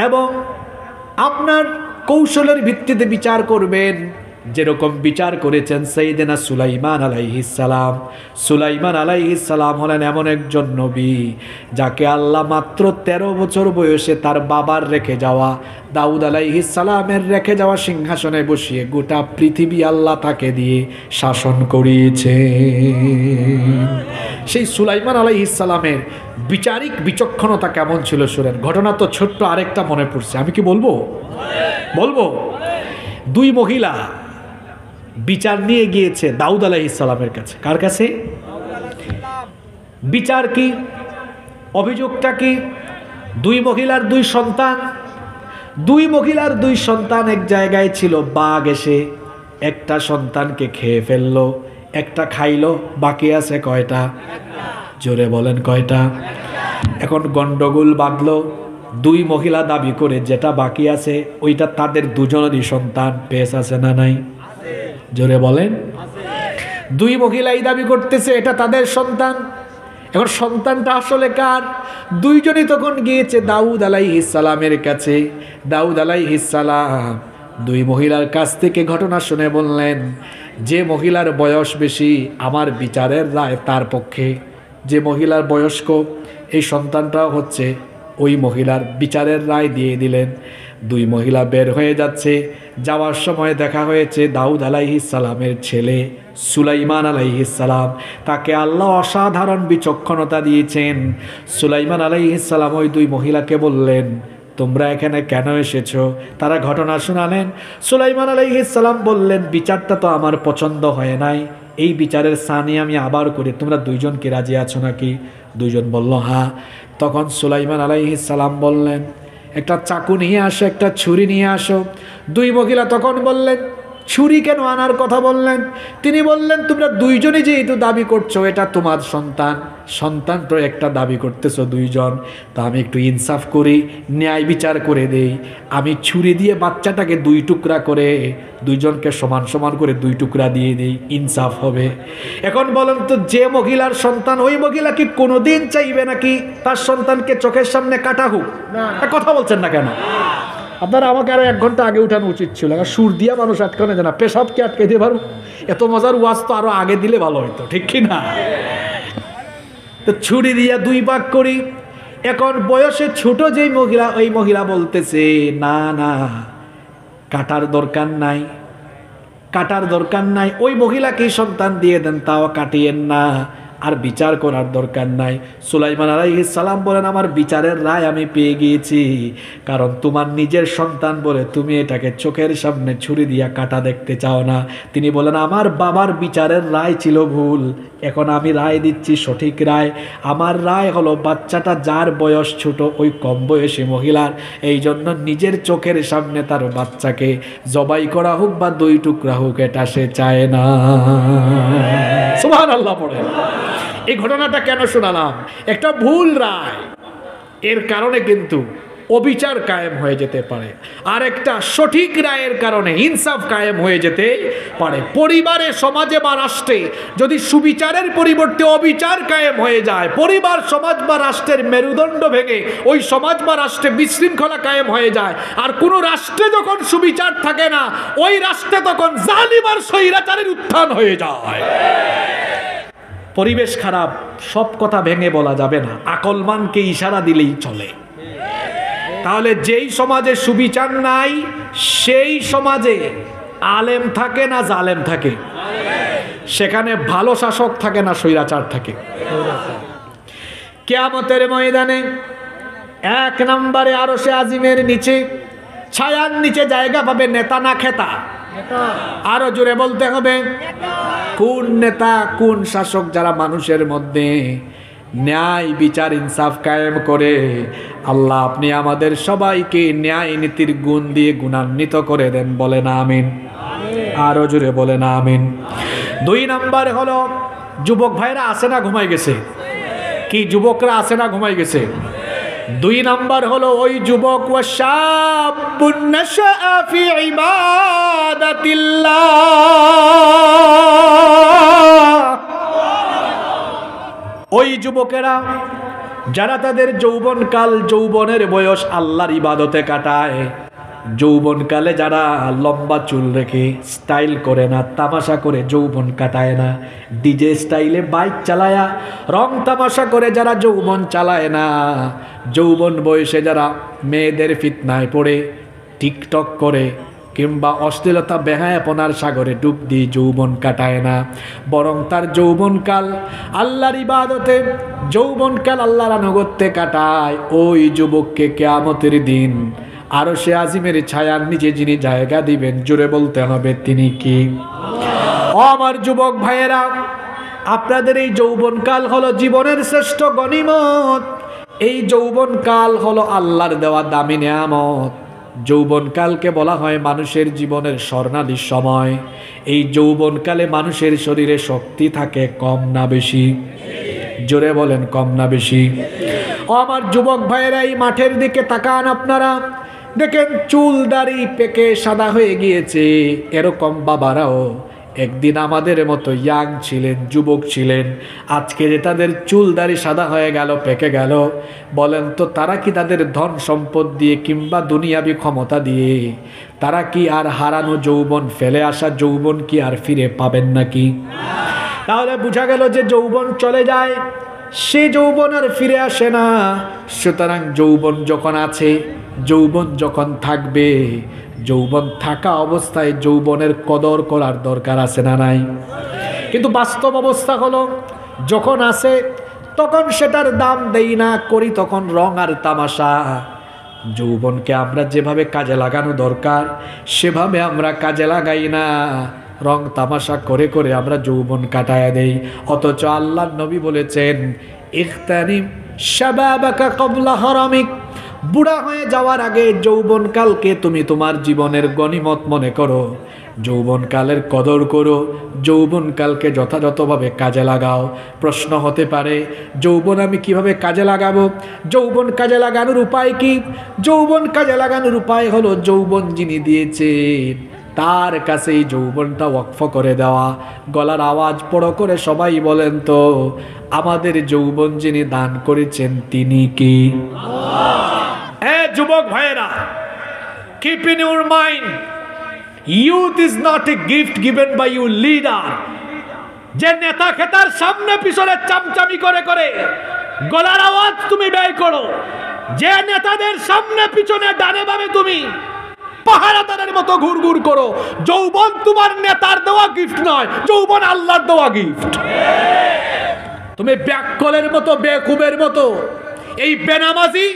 এবং আপনার কৌশলের ভিত্তিতে বিচার করবেন। যেরকম বিচার করেছেন সাইয়েদনা সুলাইমান আলাইহিস সালাম। সুলাইমান আলাইহিস সালাম হলেন এমন একজন নবী যাকে আল্লাহ মাত্র 13 বছর বয়সে তার বাবার রেখে যাওয়া দাউদ আলাইহিস সালামের রেখে যাওয়া সিংহাসনে বসিয়ে গোটা পৃথিবী আল্লাহ তাকে দিয়ে শাসন করিয়েছে। সেই সুলাইমান আলাইহিস সালামের বিচারিক বিচক্ষণতা কেমন ছিল শুনেন। ঘটনা তো ছোট্ট, আরেকটা মনে পড়ছে, আমি কি বলবো? দুই মহিলা বিচার নিয়ে গিয়েছে দাউদ আলাইহিস সালামের কাছে। কার কাছে? বিচার কি, অভিযোগটা কি? দুই মহিলার দুই সন্তান, দুই মহিলার দুই সন্তান এক জায়গায় ছিল। বাঘ এসে একটা সন্তানকে খেয়ে ফেললো, একটা খাইলো, বাকি আছে কয়টা? জোরে বলেন, কয়টা? এখন গন্ডগোল বাঁধলো। দুই মহিলা দাবি করে যেটা বাকি আছে ওইটা তাদের দুজনেরই সন্তান। পেশ আছে না নাই? জোরে বলেন। দুই মহিলাই দাবি করতেছে এটা তাদের সন্তান। এখন সন্তানটা আসলে কার? দুইজনই তখন গিয়েছে দাউদ আলাইহিস সালামের কাছে। দাউদ আলাইহিস সালাম দুই মহিলার কাছ থেকে ঘটনা শুনে বললেন, যে মহিলার বয়স বেশি আমার বিচারের রায় তার পক্ষে। যে মহিলার বয়স্ক এই সন্তানটাও হচ্ছে ওই মহিলার বিচারের রায় দিয়ে দিলেন। দুই মহিলা বের হয়ে যাচ্ছে, যাওয়ার সময় দেখা হয়েছে দাউদ আলাইহিস সালামের ছেলে সুলাইমান আলাইহিস সালাম। তাকে আল্লাহ অসাধারণ বিচক্ষণতা দিয়েছেন। সুলাইমান আলাইহিস সালাম ওই দুই মহিলাকে বললেন, তোমরা এখানে কেন এসেছো? তারা ঘটনা শোনালেন। সুলাইমান আলাইহিস সালাম বললেন, বিচারটা তো আমার পছন্দ হয় নাই, এই বিচারের সানি আমি আবার করি, তোমরা দুইজন কি রাজি আছো নাকি? দুইজন বলল হ্যাঁ। তখন সুলাইমান আলাইহিস সালাম বললেন, একটা চাকু নিয়ে আসো, একটা ছুরি নিয়ে আসো। দুই মহিলা তখন বললেন, ছুরি কেন আনার কথা বললেন? তিনি বললেন, তোমরা দুইজনে যেহেতু দাবি করছো এটা তোমার সন্তান, সন্তান তো একটা দাবি করতেছো দুইজন, তা আমি একটু ইনসাফ করি, ন্যায় বিচার করে দেই। আমি ছুরি দিয়ে বাচ্চাটাকে দুই টুকরা করে দুইজনকে সমান সমান করে দুই টুকরা দিয়ে দিই, ইনসাফ হবে। এখন বলেন তো, যে মহিলার সন্তান, ওই মহিলা কি কোনোদিন চাইবে নাকি তার সন্তানকে চোখের সামনে কাটা হোক? কথা বলছেন না কেন? আপনারা আমাকে আরো 1 ঘন্টা আগে উঠানো উচিত ছিল। সুর দিয়া মানুষ আটকানো যায় না, পেশাবকে আটকে দিতে পারবো? এত মজার ওয়াজ তো আরো আগে দিলে ভালো হইতো, ঠিক কি না? তো ছুরি দিয়া 2 ভাগ করি। এখন বয়সে ছোট যেই মহিলা, ওই মহিলা বলতেছে, না না, কাটার দরকার নাই, কাটার দরকার নাই। ওই মহিলাকে সন্তান দিয়ে দেন, তাও কাটিয়েন না, আর বিচার করার দরকার নাই। সুলাইমান আলাইহিস সালাম বলেন, আমার বিচারের রায় আমি পেয়ে গিয়েছি, কারণ তোমার নিজের সন্তান বলে তুমি এটাকে চোখের সামনে ছুরি দিয়া কাটা দেখতে চাও না। তিনি বলেন, আমার বাবার বিচারের রায় ছিল ভুল, এখন আমি রায় দিচ্ছি সঠিক রায়। আমার রায় হলো, বাচ্চাটা যার বয়স ছোট, ওই কম বয়সী মহিলার, এই জন্য নিজের চোখের সামনে তার বাচ্চাকে জবাই করা হোক বা 2 টুকরা হোক, এটা সে চায় না। সুবহানাল্লাহ পড়ে। এই ঘটনাটা কেন শোনালাম? একটা ভুল রায়, এর কারণে কিন্তু অবিচার কায়েম হয়ে যেতে পারে, আর একটা সঠিক রায়ের কারণে ইনসাফ কায়েম হয়ে যেতে পারে। পরিবারে, সমাজে বা রাষ্ট্রে যদি সুবিচারের পরিবর্তে অবিচার কায়েম হয়ে যায়, পরিবার, সমাজ বা রাষ্ট্রের মেরুদণ্ড ভেঙে ওই সমাজ বা রাষ্ট্রে বিশৃঙ্খলা কায়েম হয়ে যায়, আর কোনো রাষ্ট্রে যখন সুবিচার থাকে না, ওই রাষ্ট্রে তখন জালিম আর স্বৈরাচারের উত্থান হয়ে যায়। পরিবেশ খারাপ, সব কথা ভেঙে বলা যাবে না, আকলমানকে ইশারা দিলেই চলে। তাহলে যেই সমাজে সুবিচার নাই, সেই সমাজে আলেম থাকে না জালেম থাকে? সেখানে ভালো শাসক থাকে না স্বৈরাচার থাকে? কিয়ামতের ময়দানে 1 নম্বরে আরশে আজিমের নিচে, ছায়ার নিচে জায়গা পাবে নেতা না খেতা? আরো জোরে বলতে হবে, কোন নেতা, কোন শাসক যারা মানুষের মধ্যে ন্যায় বিচার ইনসাফ কায়েম করে। আল্লাহ আপনি আমাদের সবাইকে ন্যায় নীতির গুণ দিয়ে গুণান্বিত করে দেন, বলেন আমিন। আরো জোরে বলেন আমিন। 2 নম্বর হলো, যুবক ভাইরা আছে না ঘুমাই গেছে? কি যুবকরা আছে না ঘুমাই গেছে? 2 নম্বর হলো ওই যুবক, ওয়াশাবুন নাশআ ফি ইবাদাতিল্লাহ, ওই যুবকেরা যারা তাদের যৌবনকাল, যৌবনের বয়স আল্লাহর ইবাদতে কাটায়। যৌবনকালে যারা লম্বা চুল রেখে স্টাইল করে না, তামাশা করে যৌবন কাটায় না, ডিজে স্টাইলে বাইক চালায়া রং তামাশা করে যারা যৌবন চালায় না, যৌবন বয়সে যারা মেয়েদের ফিতনায় পড়ে টিকটক করে কিংবা অশ্লীলতা বেহায়াপনার সাগরে ডুব দিয়ে যৌবন কাটায় না, বরং তার যৌবনকাল আল্লাহর ইবাদতে, যৌবনকাল আল্লাহর আনুগত্যে কাটায়, ওই যুবককে কিয়ামতের দিন আরশে আজিমের ছায়ার নিচে যিনি জায়গা দিবেন, জোরে বলতে হবে তিনি কি? আমার যুবক ভাইয়েরা, আপনাদের এই যৌবনকাল হলো জীবনের শ্রেষ্ঠ গনিমত। এই যৌবনকাল হলো আল্লাহর দেওয়া দামি নেয়ামত। যৌবনকালকে বলা হয় মানুষের জীবনের স্বর্ণালী সময়। এই যৌবনকালে মানুষের শরীরে শক্তি থাকে কম না বেশি? জোরে বলেন, কম না বেশি? আমার যুবক ভাইয়েরা, এই মাঠের দিকে তাকান, আপনারা দেখেন চুল দাড়ি পেকে সাদা হয়ে গিয়েছে। এরকম বাবারাও একদিন আমাদের মতো ইয়াং ছিলেন, যুবক ছিলেন। আজকে যে তাদের চুল দাড়ি সাদা হয়ে গেল, পেকে গেল, বলেন তো তারা কি তাদের ধন সম্পদ দিয়ে কিংবা দুনিয়াবি ক্ষমতা দিয়ে তারা কি আর হারানো যৌবন, ফেলে আসা যৌবন কি আর ফিরে পাবেন নাকি? তাহলে বোঝা গেল যে যৌবন চলে যায়, সে যৌবন আর ফিরে আসে না। সুতরাং যৌবন যখন আছে, যৌবন যখন থাকবে, যৌবন থাকা অবস্থায় যৌবনের কদর করার দরকার আছে না নাই? কিন্তু বাস্তব অবস্থা হলো যখন আসে তখন সেটার দাম দেই না, করি তখন রং আর তামাশা। যৌবনকে আমরা যেভাবে কাজে লাগানো দরকার সেভাবে আমরা কাজে লাগাই না, রং তামাশা করে করে আমরা যৌবন কাটায় দেই। অথচ আল্লাহর নবী বলেছেন, ইখতানিম শাবাবাকা ক্বাবলা হারামিক, বুড়া হয়ে যাওয়ার আগে যৌবনকালকে তুমি তোমার জীবনের গনিমত মনে করো, যৌবনকালের কদর করো, যৌবনকালকে যথাযথভাবে কাজে লাগাও। প্রশ্ন হতে পারে, যৌবন আমি কিভাবে কাজে লাগাবো? যৌবন কাজে লাগানোর উপায় কি? যৌবন কাজে লাগানোর উপায় হলো যৌবন যিনি দিয়েছেন তার কাছে এই যৌবনটা ওয়াকফ করে দেওয়া। গলার আওয়াজ বড় করে সবাই বলেন তো, আমাদের যৌবন যিনি দান করেছেন তিনি কি? হ্যাঁ যুবক ভাইয়েরা, keep in your mind, youth is not a gift given by your leader। যে নেতা খেতার সামনে পিছনে চামচামি করে করে গলার আওয়াজ তুমি ব্যয় করো, যে নেতাদের সামনে পিছনে ডানে বামে তুমি পাহারাদারের মতো ঘুরঘুর করো, যৌবন তোমার নেতার দেওয়া গিফট নয়, যৌবন আল্লাহর দেওয়া গিফট। তুমি ব্যাককলের মতো বেকুবের মতো এই বেনামাজি,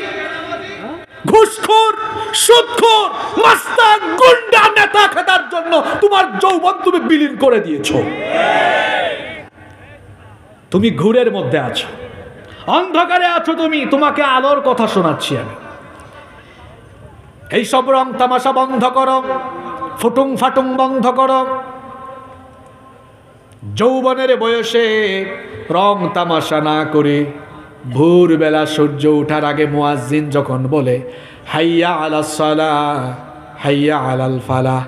ঘুষখোর, সুদখোর, মাস্তান, গুন্ডা নেতা খেতার জন্য তোমার যৌবন তুমি বিলীন করে দিয়েছো। তুমি ঘুরের মধ্যে আছো, অন্ধকারে আছো তুমি, তোমাকে আলোর কথা শোনাচ্ছি আমি। এই সব রং তামাশা বন্ধ করো, ফুটুং ফাটুং বন্ধ করো। যৌবনের বয়সে রং তামাশা না করে ভোরবেলা সূর্য ওঠার আগে মুয়াজ্জিন যখন বলে হাইয়া আলাস সালাহ হাইয়া আলাল ফালাহ,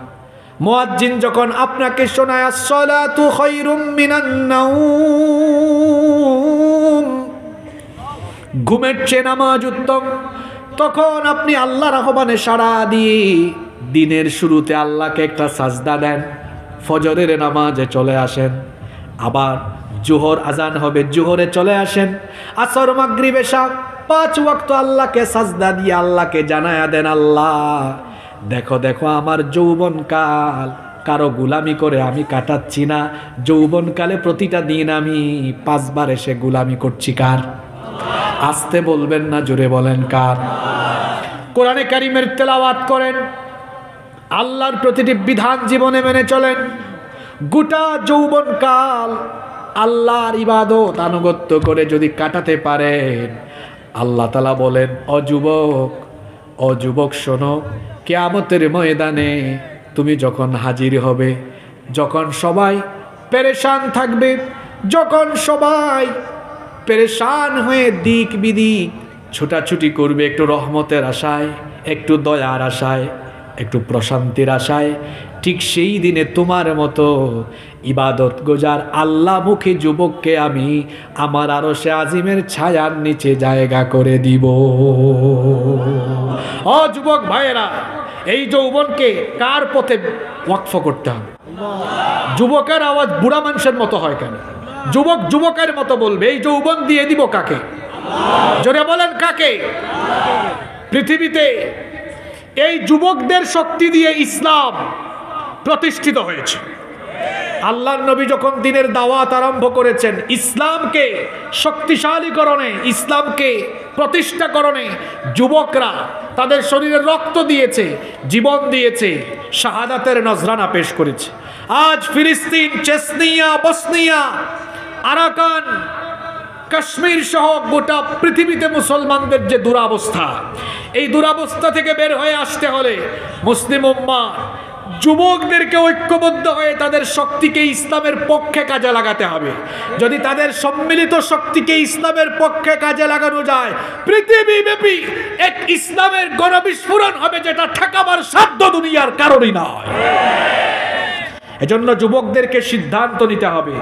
মুয়াজ্জিন যখন আপনাকে শোনায় আসসালাতু খায়রুম মিনান নাওম, ঘুমের চেয়ে নামাজ উত্তম, তখন আপনি আল্লাহর আহ্বানে সাড়া দিয়ে দিনের শুরুতে আল্লাহকে একটা সাজদা দেন, ফজরের নামাজে চলে আসেন, আবার জোহর আজান হবে জোহরে চলে আসেন, আসর মাগরিব এশা 5 ওয়াক্ত আল্লাহকে সাজদা দিয়ে আল্লাহকে জানায়া দেন, আল্লাহ দেখো দেখো আমার যৌবনকাল কারো গোলামি করে আমি কাটাচ্ছি না, যৌবনকালে প্রতিটা দিন আমি 5 বার এসে গোলামি করছি কার? আস্তে বলবেন না, জোরে বলেন কার? কোরআনে কারিমের তেলাওয়াত করেন, আল্লাহর প্রতিটি বিধান জীবনে মেনে চলেন, গোটা যৌবনকাল আল্লাহর ইবাদত আনুগত্য করে যদি কাটাতে পারেন, আল্লাহ তাআলা বলেন, ও যুবক শোনো, কিয়ামতের ময়দানে তুমি যখন হাজির হবে, যখন সবাই পেরেশান থাকবে, যখন সবাই পেরেশান হয়ে দিক বিদিক ছুটাছুটি করবে একটু রহমতের আশায়, একটু দয়ার আশায়, একটু প্রশান্তির আশায়, ঠিক সেই দিনে তোমার মতো ইবাদত গোজার আল্লাহমুখী যুবককে আমি আমার আরশে আজিমের ছায়ার নিচে জায়গা করে দিব। ও যুবক ভাইয়েরা, এই যৌবনকে কার পথে ওয়াকফ করতে হবে? যুবকের আওয়াজ বুড়া মানুষের মতো হয় কেন? যুবক যুবকের মতো বলবে, এই যৌবন দিয়ে দিব কাকে? জোরে বলেন কাকে? পৃথিবীতে এই যুবকদের শক্তি দিয়ে ইসলাম প্রতিষ্ঠিত হয়েছে। আল্লাহর নবী যখন দিনের দাওয়াত আরম্ভ করেছেন, ইসলামকে শক্তিশালীকরণে, ইসলামকে প্রতিষ্ঠাকরণে যুবকরা তাদের শরীরে রক্ত দিয়েছে, জীবন দিয়েছে, শাহাদাতের নজরানা পেশ করেছে। আজ ফিলিস্তিন, চেচনিয়া, বসনিয়া, আরাকান, কাশ্মীর সহ গোটা পৃথিবীতে মুসলমানদের যে দুরাবস্থা, এই দুরাবস্থা থেকে বের হয়ে আসতে হলে মুসলিম উম্মাহ যুবকদেরকে ঐক্যবদ্ধ হয়ে তাদের শক্তিকে ইসলামের পক্ষে কাজে লাগাতে হবে। যদি তাদের সম্মিলিত শক্তিকে ইসলামের পক্ষে কাজে লাগানো যায়, পৃথিবীব্যাপী এক ইসলামের গণবিস্ফোরণ হবে, যেটা ঠেকাবার সাধ্য দুনিয়ার কারণই নয়। এজন্য যুবকদেরকে সিদ্ধান্ত নিতে হবে,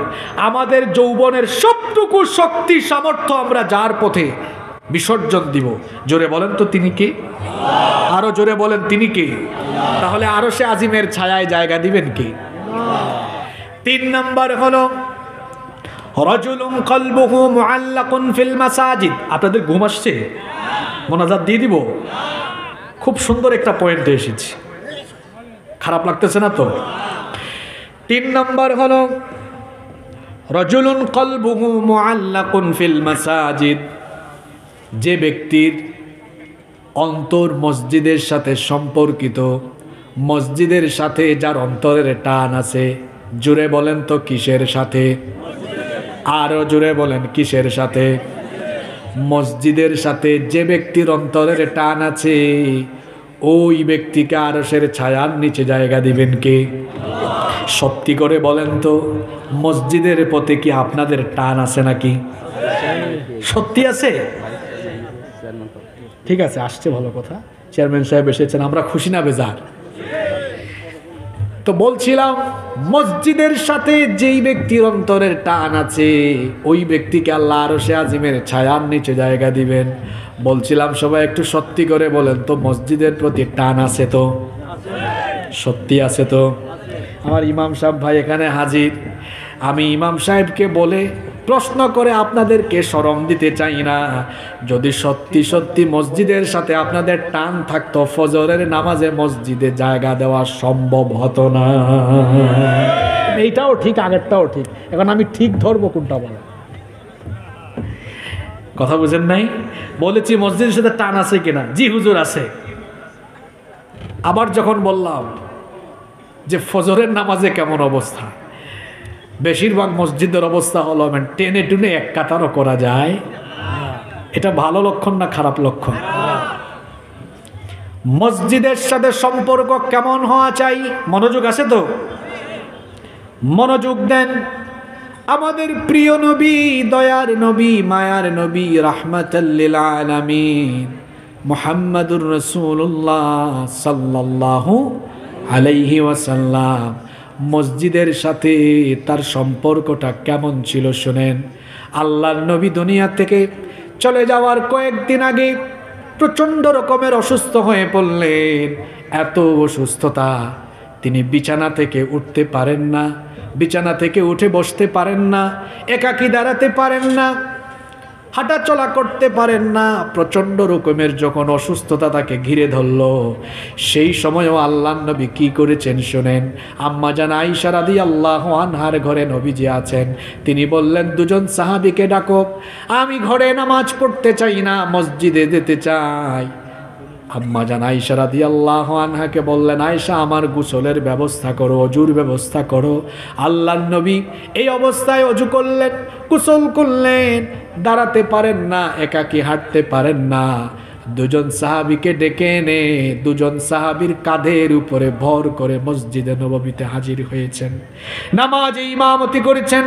আমাদের যৌবনের সবটুকু শক্তি সামর্থ্য আমরা যার পথে বিসর্জন দিব। জোরে বলেন তো তিনি কে? আরো জোরে বলেন তিনি কে? তাহলে আরশে আজিমের ছায়ায় জায়গা দিবেন কে? 3 নাম্বার হলো রাজুলুন কলবুহু মুআল্লাকুন ফিল মাসাজিদ। আপনাদের ঘুম আসছে? মোনাজাত দিয়ে দিব। খুব সুন্দর একটা পয়েন্টে এসেছি, খারাপ লাগতেছে না তো? 3 নম্বর হলো রাজুলুন কলবুহু মুআল্লাকুন ফিল মাসাজিদ। যে ব্যক্তির অন্তর মসজিদের সাথে সম্পর্কিত, মসজিদের সাথে যার অন্তরের টান আছে, জুড়ে বলেন তো কিসের সাথে? আরো জুড়ে বলেন কিসের সাথে? মসজিদের সাথে যে ব্যক্তির অন্তরের টান আছে, ওই ব্যক্তিকে আরশের ছায়ার নিচে জায়গা দিবেন কে? সত্যি করে বলেন তো, মসজিদের প্রতি কি আপনাদের টান আছে নাকি? সত্যি আছে? ঠিক আছে, আসছে, ভালো কথা। চেয়ারম্যান সাহেব এসেছেন, আমরা খুশি না বেজার? তো বলছিলাম, মসজিদের সাথে যেই ব্যক্তির অন্তরের টান আছে, ওই ব্যক্তিকে আল্লাহ আরশে আজিমের ছায়ার নিচে জায়গা দিবেন। বলছিলাম সবাই একটু সত্যি করে বলেন তো, মসজিদের প্রতি টান আছে তো? সত্যি আছে তো? আমার ইমাম সাহেব ভাই এখানে হাজির। আমি ইমাম সাহেবকে বলে প্রশ্ন করে আপনাদেরকে শরম দিতে চাই না, যদি সত্যি সত্যি মসজিদের সাথে আপনাদের টান থাকতো, ফজরের নামাজে মসজিদে জায়গা দেওয়া সম্ভব হতো না। এইটাও ঠিক, আগেরটাও ঠিক। এখন আমি ঠিক ধরবো কোনটা বলো? কথা বুঝেন নাই? বলেছি মসজিদের সাথে টান আছে কিনা? জি হুজুর আছে। আবার যখন বললাম যে ফজরের নামাজে কেমন অবস্থা, বেশিরভাগ মসজিদের অবস্থা হলো টেনে টুনে এক কাতারও করা যায়। এটা ভালো লক্ষণ না খারাপ লক্ষণ? মসজিদের সাথে সম্পর্ক কেমন হওয়া চাই? মনোযোগ আছে তো? মনোযোগ দেন। আমাদের প্রিয় নবী, দয়ার নবী, মায়ার নবী, রাহমাতাল লিল আলামিন মুহাম্মাদুর রাসূলুল্লাহ সাল্লাল্লাহু আলাইহি ওয়াসাল্লাম মসজিদের সাথে তার সম্পর্কটা কেমন ছিল শুনেন। আল্লাহর নবী দুনিয়া থেকে চলে যাওয়ার কয়েকদিন আগে প্রচণ্ড রকমের অসুস্থ হয়ে পড়লেন। এত অসুস্থতা, তিনি বিছানা থেকে উঠতে পারেন না, বিছানা থেকে উঠে বসতে পারেন না, একাকী দাঁড়াতে পারেন না, হাঁটা চলা করতে পারেন না। প্রচণ্ড রকমের যখন অসুস্থতা তাকে ঘিরে ধরল, সেই সময়ও আল্লাহর নবী কি করেছেন শোনেন। আম্মা জান আয়েশা রাদিয়াল্লাহু আনহার ঘরে নবীজি আছেন। তিনি বললেন, দুজন সাহাবীকে ডাকো, আমি ঘরে নামাজ পড়তে চাই না, মসজিদে যেতে চাই। আম্মা জান আয়েশা রাদিয়াল্লাহু আনহাকে বললেন, আয়েশা আমার গোসলের ব্যবস্থা করো, অজুর ব্যবস্থা করো। আল্লাহর নবী এই অবস্থায় অজু করলেন, গোসল করলেন, দাঁড়াতে পারেন না, একাকী হাঁটতে পারেন না। দুজন সাহাবীকে ডেকে এনে দুজন সাহাবীর কাঁধের উপরে ভর করে মসজিদে নববীতে হাজির হয়েছেন, নামাজে ইমামতি করেছেন,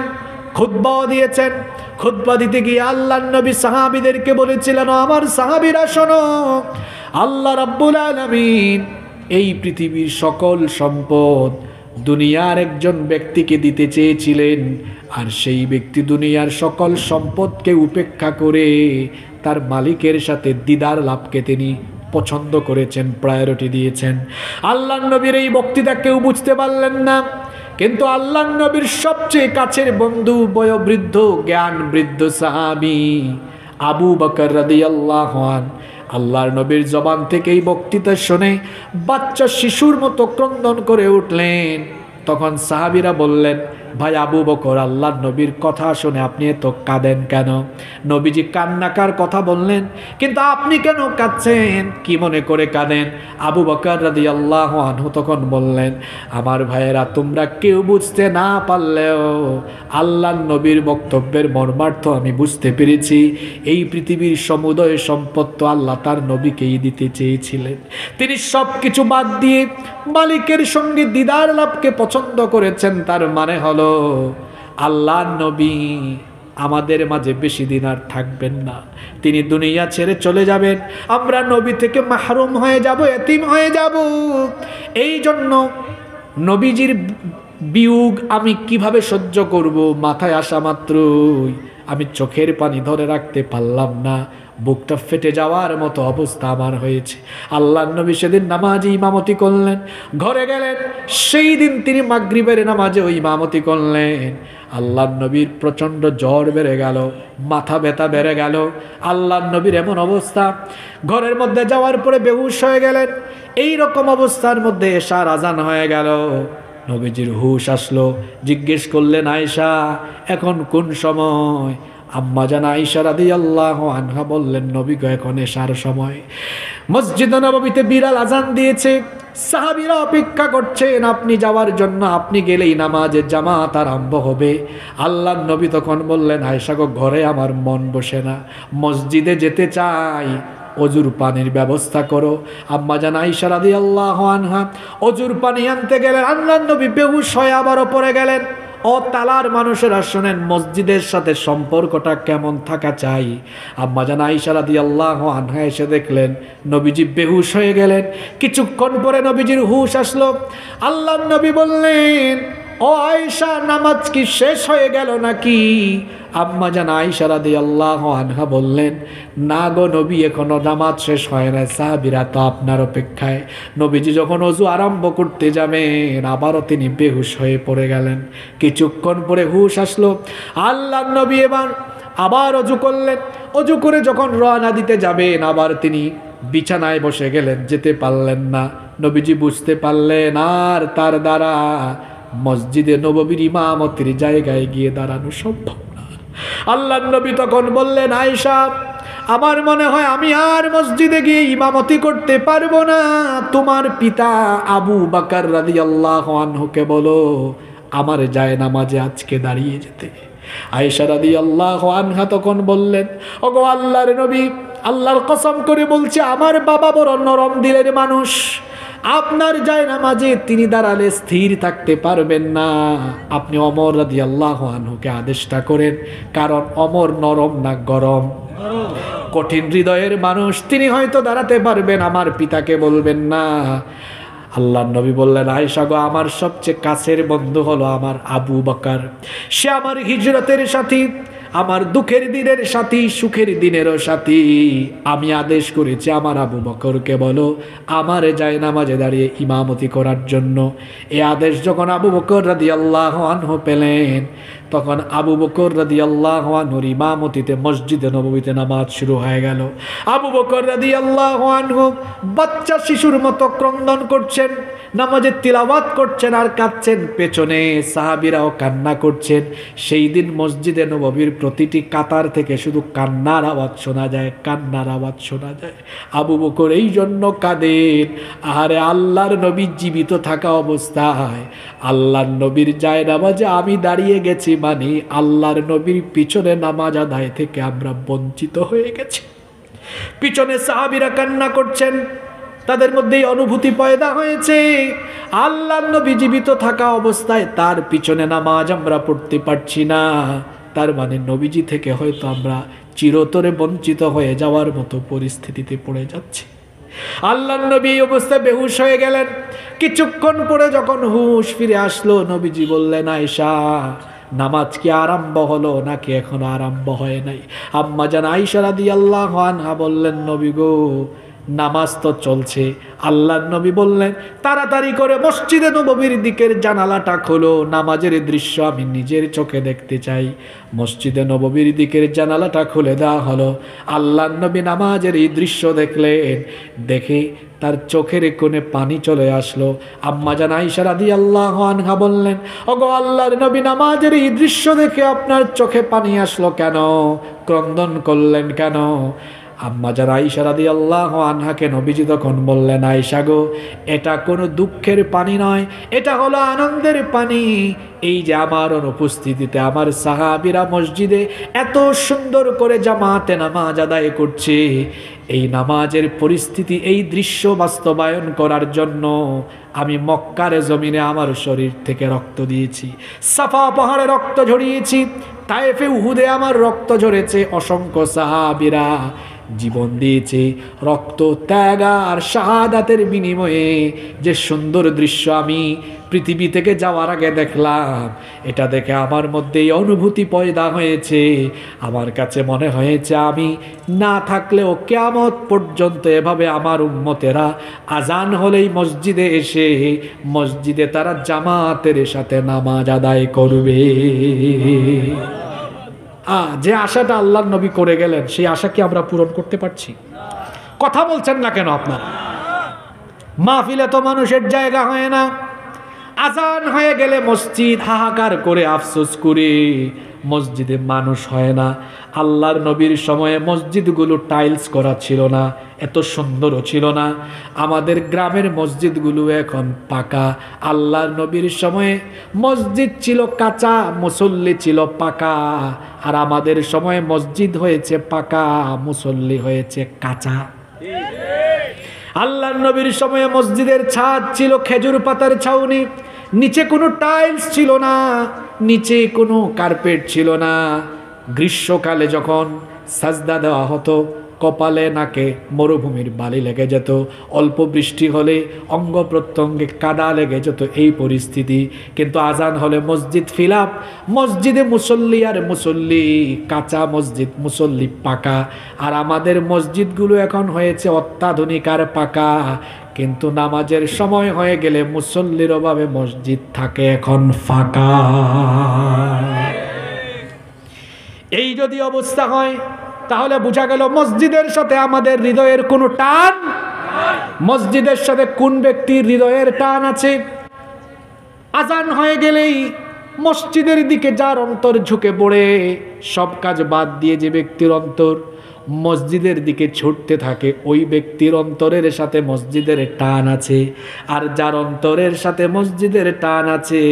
খুতবা দিয়েছেন। খুতবা দিতে গিয়ে আল্লাহর নবী সাহাবীদেরকে বলেছিলেন, আমার সাহাবীরা শোনো, আল্লাহ রাব্বুল আলামিন এই পৃথিবীর সকল সম্পদ দুনিয়ার একজন ব্যক্তিকে দিতে চেয়েছিলেন, আর সেই ব্যক্তি দুনিয়ার সকল সম্পদকে উপেক্ষা করে তার মালিকের সাথে দিদার লাভকে তিনি পছন্দ করেছেন, প্রায়োরিটি দিয়েছেন। আল্লাহর নবীর এই বক্তৃতা কেউ বুঝতে পারলেন না, কিন্তু আল্লাহর নবীর সবচেয়ে কাছের বন্ধু, বয়োবৃদ্ধ জ্ঞান বৃদ্ধ সাহাবী আবু বকর রাদিয়াল্লাহু আনহু আল্লাহর নবীর জবান থেকে এই বক্তৃতা শুনে বাচ্চা শিশুর মতো ক্রন্দন করে উঠলেন। তখন সাহাবীরা বললেন, ভাই আবু বকর, আল্লাহর নবীর কথা শুনে আপনি এত কাঁদেন কেন? নবীজি কান্নাকার কথা বললেন, কিন্তু আপনি কেন কাঁদছেন? কি মনে করে কাঁদেন? আবু বকর রাদিয়াল্লাহু আনহু তখন বললেন, আমার ভাইয়েরা, তোমরা কেউ বুঝতে না পারলেও আল্লাহর নবীর বক্তব্যের মর্মার্থ আমি বুঝতে পেরেছি। এই পৃথিবীর সমুদয় সম্পদ তো আল্লাহ তার নবীকেই দিতে চেয়েছিলেন। তিনি সব কিছু বাদ দিয়ে মালিকের সঙ্গে দিদার লাভকে পছন্দ করেছেন। তার মানে হলো আল্লাহর নবী আমাদের মাঝে বেশি দিন আর থাকবেন না, তিনি দুনিয়া ছেড়ে চলে যাবেন। আমরা নবী থেকে মাহরুম হয়ে যাব, এতিম হয়ে যাব। এই জন্য নবীজির বিয়োগ আমি কিভাবে সহ্য করব? মাথায় আসা মাত্রই আমি চোখের পানি ধরে রাখতে পারলাম না, বুকটা ফেটে যাওয়ার মতো অবস্থা আমার হয়েছে। আল্লাহর নবী সেদিন নামাজে ইমামতি করলেন, ঘরে গেলেন। সেই দিন তিনি মাগরিবের নামাজে ইমামতি করলেন। আল্লাহর নবীর প্রচণ্ড জ্বর বেড়ে গেল, মাথা ব্যথা বেড়ে গেল। আল্লাহর নবীর এমন অবস্থা, ঘরের মধ্যে যাওয়ার পরে বেহুশ হয়ে গেলেন। এই রকম অবস্থার মধ্যে এশার আজান হয়ে গেল। নবীজির হুশ আসলো, জিজ্ঞেস করলেন, আয়েশা এখন কোন সময়? আম্মা জান আয়েশা রাদিয়াল্লাহু আনহা বললেন, নবী গো এখন এশার সময়। মসজিদে নববীতে বিলাল আজান দিয়েছে, সাহাবীরা অপেক্ষা করছেন আপনি যাওয়ার জন্য, আপনি গেলেই নামাজের জামাত আরম্ভ হবে। আল্লাহর নবী তখন বললেন, আয়েশা গো ঘরে আমার মন বসে না, মসজিদে যেতে চাই, অজুর পানির ব্যবস্থা করো। আম্মা জান আয়েশা রাদিয়াল্লাহু আনহা অজুর পানি আনতে গেলেন। আল্লাহর নবী বেহুশ হয়ে আবারও পড়ে গেলেন। ও তালার মানুষেরা শোনেন, মসজিদের সাথে সম্পর্কটা কেমন থাকা চাই। আম্মা জান আয়েশা রাদিয়াল্লাহু আনহা এসে দেখলেন নবীজি বেহুশ হয়ে গেলেন। কিছুক্ষণ পরে নবীজির হুশ আসলো। আল্লাহর নবী বললেন, ও আয়েশা নামাজ কি শেষ হয়ে গেল নাকি? আম্মা জান আয়েশা রাদিয়াল্লাহু আনহা বললেন, না গো নবী এখনো নামাজ শেষ হয় না, সাহাবীরা তো আপনার অপেক্ষায়। নবীজি যখন ওযু আরম্ভ করতে যাবেন আবারও তিনি বেহুশ হয়ে পড়ে গেলেন। কিছুক্ষণ পরে হুশ আসলো। আল্লাহর নবী এবার আবার ওযু করলেন। ওযু করে যখন রওনা দিতে যাবেন আবার তিনি বিছানায় বসে গেলেন, যেতে পারলেন না। নবীজি বুঝতে পারলেন আর তার দ্বারা মসজিদে নববীর ইমামতির জায়গায় গিয়ে দাঁড়ানো সম্ভব না। আল্লাহর নবী তখন বললেন, আয়েশা আমার মনে হয় আমি আর মসজিদে গিয়ে ইমামতি করতে পারবো না, তোমার পিতা আবু বকর রাদিয়াল্লাহু আনহুকে বলো আমার জায়নামাজে আজকে দাঁড়িয়ে যেতে। আয়েশা রাদিয়াল্লাহু আনহা তখন বললেন, ওগো আল্লাহর নবী, আল্লাহর কসম করে বলছি আমার বাবা বড় নরম দিলের মানুষ, আপনার জায়নামাজে তিনি দাঁড়ালে স্থির থাকতে পারবেন না। আপনি ওমর রাদিয়াল্লাহু আনহুকে আদেশটা করেন, কারণ ওমর নরম না গরম, কঠিন হৃদয়ের মানুষ, তিনি হয়তো দাঁড়াতে পারবেন, আমার পিতাকে বলবেন না। আল্লাহর নবী বললেন, আয়েশা গো আমার সবচেয়ে কাছের বন্ধু হলো আমার আবু বকর, সে আমার হিজরতের সাথী, আমার দুঃখের দিনের সাথী, সুখের দিনেরও সাথী। আমি আদেশ করেছি আমার আবু বকরকে বলো আমার জায়নামাজে দাঁড়িয়ে ইমামতি করার জন্য। এই আদেশ যখন আবু বকর রাদিয়াল্লাহু আনহু পেলেন তখন আবু বকর রাদিয়াল্লাহু আনহুর ইমামতিতে মসজিদে নববীতে নামাজ শুরু হয়ে গেল। আবু বকর রাদিয়াল্লাহু আনহু বাচ্চা শিশুর মতো ক্রন্দন করছেন, নামাজের তিলাওয়াত করছেন আর কাঁদছেন, পেছনে সাহাবীরাও কান্না করছেন। সেই দিন মসজিদে নববীর প্রতিটি কাতার থেকে শুধু কান্নার আওয়াজ শোনা যায়, কান্নার আওয়াজ শোনা যায়। আবু বকর এই জন্য কাঁদেন, আরে আল্লাহর নবী জীবিত থাকা অবস্থায় আল্লাহর নবীর জায়নামাজে আমি দাঁড়িয়ে গেছি, মানে আল্লাহর নবীর পিছনে নামাজ আদায় থেকে আমরা বঞ্চিত হয়ে গেছি। পিছনে সাহাবীরা কান্না করছেন, তাদের মধ্যে অনুভূতি পয়দা হয়েছে আল্লাহর নবী জীবিত থাকা অবস্থায় তার পিছনে নামাজ আমরা পড়তে পারছি না, তার মানে নবীজি থেকে হয়তো আমরা চিরতরে বঞ্চিত হয়ে যাওয়ার মতো পরিস্থিতিতে পড়ে যাচ্ছি। আল্লাহর নবী এই অবস্থায় বেহুশ হয়ে গেলেন। কিছুক্ষণ পরে যখন হুশ ফিরে আসলো নবীজি বললেন, আয়েশা নামাজ কি আরম্ভ হলো নাকি এখনো আরম্ভ হয় নাই? আম্মা জান আয়েশা রাদিয়াল্লাহু আনহা বললেন, নবী গো নামাজ তো চলছে। আল্লাহর নবী বললেন, তাড়াতাড়ি করে মসজিদে নববীর দিকের জানালাটা খোলো, নামাজের দৃশ্য আমি নিজের চোখে দেখতে চাই। মসজিদে নববীর দিকের জানালাটা খুলে দেওয়া হলো। আল্লাহর নবী নামাজের এই দৃশ্য দেখলেন, দেখে তার চোখের কোণে পানি চলে আসলো। আম্মা জান আয়েশা রাদিয়াল্লাহু আনহা বললেন, ওগো আল্লাহর নবী নামাজের এই দৃশ্য দেখে আপনার চোখে পানি আসলো কেন, ক্রন্দন করলেন কেন? আম্মা জান আয়েশা রাদিয়াল্লাহু আনহাকে নবীজি তখন বললেন, আয়েশা গো এটা কোনো দুঃখের পানি নয়, এটা হলো আনন্দের পানি। এই যে আমার অনুপস্থিতিতে আমার সাহাবীরা মসজিদে এত সুন্দর করে জামাতে নামাজ আদায় করছে, এই নামাজের পরিস্থিতি, এই দৃশ্য বাস্তবায়ন করার জন্য আমি মক্কার জমিনে আমার শরীর থেকে রক্ত দিয়েছি, সাফা পাহাড়ে রক্ত ঝরিয়েছি, তায়েফে উহুদে আমার রক্ত ঝরেছে, অসংখ্য সাহাবীরা জীবন দিয়েছে। রক্ত ত্যাগ আর শাহাদাতের বিনিময়ে যে সুন্দর দৃশ্য আমি পৃথিবী থেকে যাওয়ার আগে দেখলাম, এটা দেখে আমার মধ্যে এই অনুভূতি পয়দা হয়েছে, আমার কাছে মনে হয়েছে আমি না থাকলেও কিয়ামত পর্যন্ত এভাবে আমার উম্মতেরা আজান হলেই মসজিদে এসে মসজিদে তারা জামাতের সাথে নামাজ আদায় করবে। যে আশাটা আল্লাহর নবী করে গেলেন, সেই আশা কি আমরা পূরণ করতে পারছি? কথা বলছেন না কেন আপনারা? মাহফিলে তো মানুষের জায়গা হয় না, আজান হয়ে গেলে মসজিদ হাহাকার করে আফসোস করে মসজিদে মানুষ হয় না। আল্লাহর নবীর সময়ে মসজিদগুলো টাইলস করা ছিল না, এত সুন্দরও ছিল না। আমাদের গ্রামের মসজিদগুলো এখন পাকা। আল্লাহর নবীর সময়ে মসজিদ ছিল কাঁচা, মুসল্লি ছিল পাকা। আর আমাদের সময়ে মসজিদ হয়েছে পাকা, মুসল্লি হয়েছে কাঁচা। আল্লাহর নবীর সময়ে মসজিদের ছাদ ছিল খেজুর পাতার ছাউনি, নিচে কোনো টাইলস ছিল না, নিচে কোনো কার্পেট ছিল না। গ্রীষ্মকালে যখন সাজদা দেওয়া হতো, কপালে নাকে মরুভূমির বালি লেগে যেত, অল্প বৃষ্টি হলে অঙ্গ প্রত্যঙ্গে কাদা লেগে যেত, এই পরিস্থিতি। কিন্তু আজান হলে মসজিদ ফিলাপ, মসজিদে মুসল্লি আর মুসল্লি, কাঁচা মসজিদ, মুসল্লি পাকা। আর আমাদের মসজিদগুলো এখন হয়েছে অত্যাধুনিক আর পাকা, কিন্তু নামাজের সময় হয়ে গেলে মুসল্লির অভাবে মসজিদ থাকে এখন ফাঁকা। এই যদি অবস্থা হয় তাহলে বোঝা গেল মসজিদের সাথে আমাদের হৃদয়ের কোনো টান, মসজিদের সাথে কোন ব্যক্তির হৃদয়ের টান আছে। আজান হয়ে গেলেই মসজিদের দিকে যার অন্তর ঝুঁকে পড়ে, সব কাজ বাদ দিয়ে যে ব্যক্তির অন্তর মসজিদের দিকে ছুটতে থাকে, ওই ব্যক্তির অন্তরের সাথে মসজিদের টান আছে। আর যার অন্তরের সাথে মসজিদের টান আছে,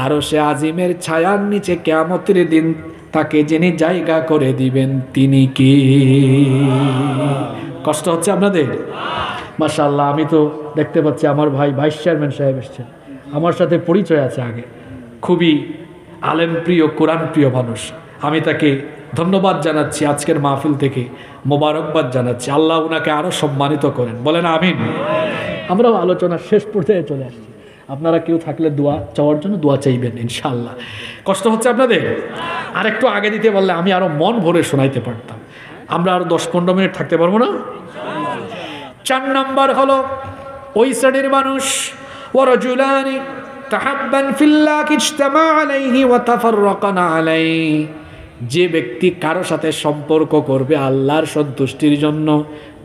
আরশে আজিমের ছায়ার নিচে কিয়ামতের দিন তাকে যিনি জায়গা করে দিবেন তিনি কি? কষ্ট হচ্ছে আপনাদের? মাশাআল্লাহ, আমি তো দেখতে পাচ্ছি আমার ভাই ভাইস চেয়ারম্যান সাহেব এসছেন, আমার সাথে পরিচয় আছে আগে, খুবই আলেম প্রিয়, কোরআন প্রিয় মানুষ। আমি তাকে ধন্যবাদ জানাচ্ছি, আজকের মাহফিল থেকে মোবারকবাদ জানাচ্ছি। আল্লাহ উনাকে আরো সম্মানিত করেন, বলেন আমিন। আমরাও আলোচনার শেষ পর্যায়ে চলে আসছি, আপনারা কেউ থাকলে দোয়া চাওয়ার জন্য দোয়া চাইবেন ইনশাআল্লাহ। কষ্ট হচ্ছে আপনাদের? আর একটু আগে দিতে পারলে আমি আরো মন ভরে শোনাইতে পারতাম। আমরা আরো 10-15 মিনিট থাকতে পারবো না? 4 নম্বর হলো ওই শ্রেণীর মানুষ, ওয়ারাজুলানি তাহাব্বান ফিল্লাহি ইজতামা আলাইহি ওয়া তাফাররাকানা আলাইহি, যে ব্যক্তি কারো সাথে সম্পর্ক করবে আল্লাহর সন্তুষ্টির জন্য,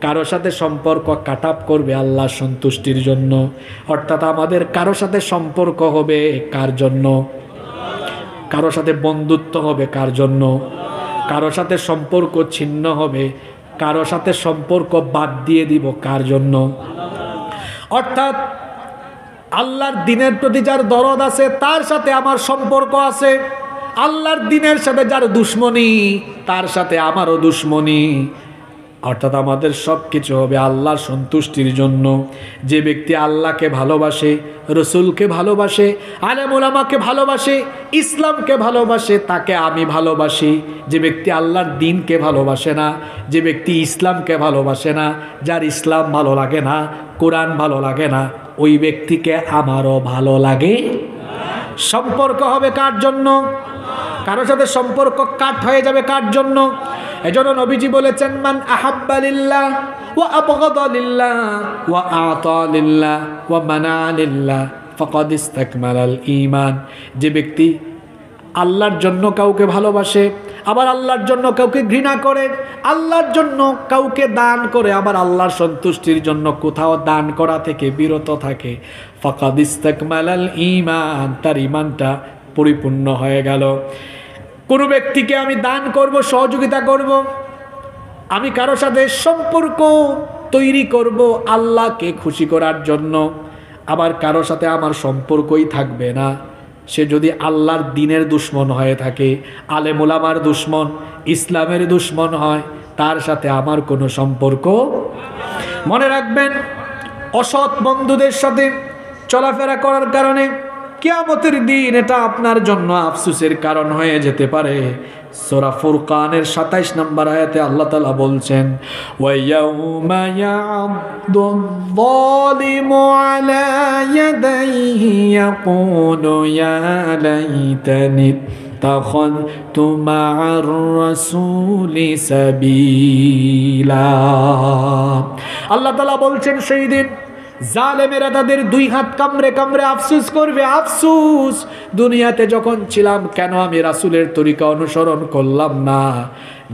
কারো সাথে সম্পর্ক কাটাপ করবে আল্লাহর সন্তুষ্টির জন্য। অর্থাৎ আমাদের কারো সাথে সম্পর্ক হবে কার জন্য? কারো সাথে বন্ধুত্ব হবে কার জন্য? কারো সাথে সম্পর্ক ছিন্ন হবে, কারো সাথে সম্পর্ক বাদ দিয়ে দিব কার জন্য? অর্থাৎ আল্লাহর দ্বীনের প্রতি যার দরদ আছে তার সাথে আমার সম্পর্ক আছে, আল্লাহর দ্বীনের সাথে যার দুশ্মনী তার সাথে আমারও দুশ্মনী। অর্থাৎ আমাদের সব কিছু হবে আল্লাহর সন্তুষ্টির জন্য। যে ব্যক্তি আল্লাহকে ভালোবাসে, রসুলকে ভালোবাসে, আলেম ওলামাকে ভালোবাসে, ইসলামকে ভালোবাসে, তাকে আমি ভালোবাসি। যে ব্যক্তি আল্লাহর দ্বীনকে ভালোবাসে না, যে ব্যক্তি ইসলামকে ভালোবাসে না, যার ইসলাম ভালো লাগে না, কোরআন ভালো লাগে না, ওই ব্যক্তিকে আমারও ভালো লাগে। সম্পর্ক হবে কার জন্য? কারো সাথে সম্পর্ক কাট হয়ে যাবে কার জন্য? এজন্য নবীজি বলেছেন, মান আহাব্বা লিল্লাহ ওয়া আবগাদা লিল্লাহ ওয়া আতা লিল্লাহ ওয়া মানা লিল্লাহ ফাকাদ ইসতাকমালাল ঈমান। যে ব্যক্তি আল্লাহর জন্য কাউকে ভালোবাসে, আবার আল্লাহর জন্য কাউকে ঘৃণা করে, আল্লাহর জন্য কাউকে দান করে, আবার আল্লাহর সন্তুষ্টির জন্য কোথাও দান করা থেকে বিরত থাকে, ফাকাদ ইসতাকমালাল ঈমান, তার ঈমানটা পরিপূর্ণ হয়ে গেল। কোনো ব্যক্তিকে আমি দান করব, সহযোগিতা করব, আমি কারো সাথে সম্পর্ক তৈরি করব আল্লাহকে খুশি করার জন্য, আবার কারো সাথে আমার সম্পর্কই থাকবে না, সে যদি আল্লাহর দ্বীনের দুশ্মন হয়ে থাকে, আলেম ওলামার দুশ্মন, ইসলামের দুশ্মন হয়, তার সাথে আমার কোনো সম্পর্ক। মনে রাখবেন, অসৎ বন্ধুদের সাথে চলাফেরা করার কারণে কিয়ামতের দিন এটা আপনার জন্য আফসোসের কারণ হয়ে যেতে পারে। সূরা ফুরকানের 27 নম্বর আয়াতে আল্লাহ তাআলা বলছেন, ওয়ায়াউমা ইয়া'দু-যলিমু আলা ইয়াদাইহি ইয়াকুলু ইয়া লাইতানি ইত্তাখাযতু মা'আর রাসূলি সাবিলা। আল্লাহ তাআলা বলছেন সেই দিন জালেমেরা তাদের দুই হাত কামড়ে কামড়ে আফসোস করবে, আফসোস দুনিয়াতে যখন ছিলাম কেন আমি রাসূলের তরিকা অনুসরণ করলাম না।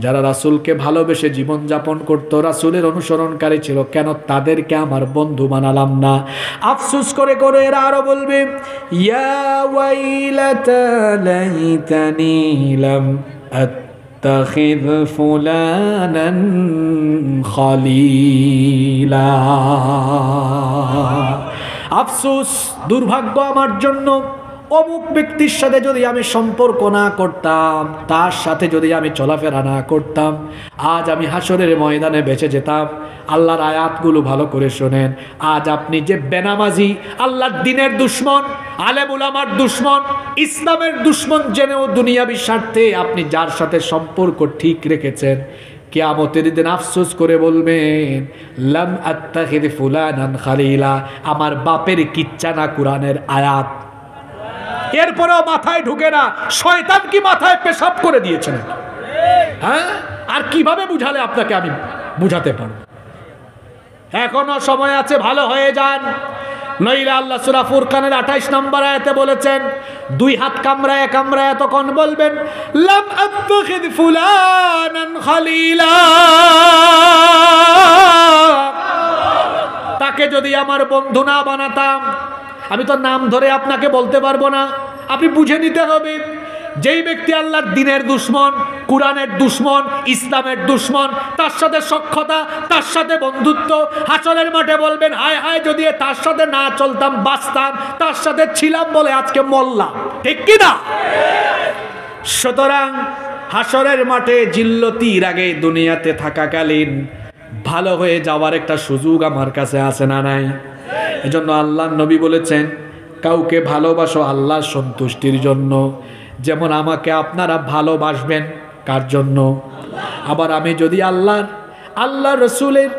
যারা রাসূলকে ভালোবেসে জীবন যাপন করতো, রাসূলের অনুসরণকারী ছিল, কেন তাদেরকে আমার বন্ধু বানালাম না। আফসোস করে করে এরা আরো বলবে, ইয়া ওয়াইলাতা লাইতানি লাম আত্তাখিয ফুলানান খলিলা। আফসোস, দুর্ভাগ্য আমার জন্য, অমুক ব্যক্তির সাথে যদি আমি সম্পর্ক না করতাম, তার সাথে যদি আমি চলাফেরা না করতাম, আজ আমি হাসরের ময়দানে বেঁচে যেতাম। আল্লাহর আয়াতগুলো ভালো করে শোনেন। আজ আপনি যে বেনামাজি, আল্লাহর দ্বীনের দুশমন, আলেম উলামার দুশমন, ইসলামের দুশমন জেনেও দুনিয়াবি স্বার্থে আপনি যার সাথে সম্পর্ক ঠিক রেখেছেন, কিয়ামতের দিন আফসোস করে বলবেন, লাম আত্তাখিয ফুলানান খলিলা। আমার বাপের কিচ্ছা না কোরআনের আয়াত। এরপরেও মাথায় ঢুকে না, শয়তান কি মাথায় পেশাব করে দিয়েছেন? হ্যাঁ, আর কিভাবে বুঝালে আপনাকে আমি বুঝাতে পারব? এখনো সময় আছে, ভালো হয়ে যান। নইলে আল্লাহ সূরা ফুরকানের 28 নম্বর আয়াতে বলেছেন, দুই হাত কামড়ায় কামড়ায় তখন বলবেন, লাম আত্তাখিয ফুলানান খলিলা। তাকে যদি আমার বন্ধু না বানাতাম, আমি তো নাম ধরে আপনাকে বলতে পারবো না, আপনি বুঝে নিতে হবে। যেই ব্যক্তি আল্লাহর দ্বীনের দুশমন, কুরআনের দুশমন, ইসলামের দুশমন, তার সাথে সখ্যতা, তার সাথে বন্ধুত্ব, হাসরের মাঠে বলবেন, হায় হায় যদি তার সাথে না চলতাম বাঁচতাম, তার সাথে ছিলাম বলে আজকে মরলাম। ঠিক কি না? সুতরাং হাসরের মাঠে জিল্লতির আগে দুনিয়াতে থাকাকালীন ভালো হয়ে যাওয়ার একটা সুযোগ আমার কাছে আছে না নাই? এজন্য আল্লাহর নবী বলেছেন, কাউকে ভালোবাসো আল্লাহর সন্তুষ্টির জন্য। যেমন আমাকে আপনারা ভালোবাসবেন কার জন্য? আবার আমি যদি আল্লাহ রসুলের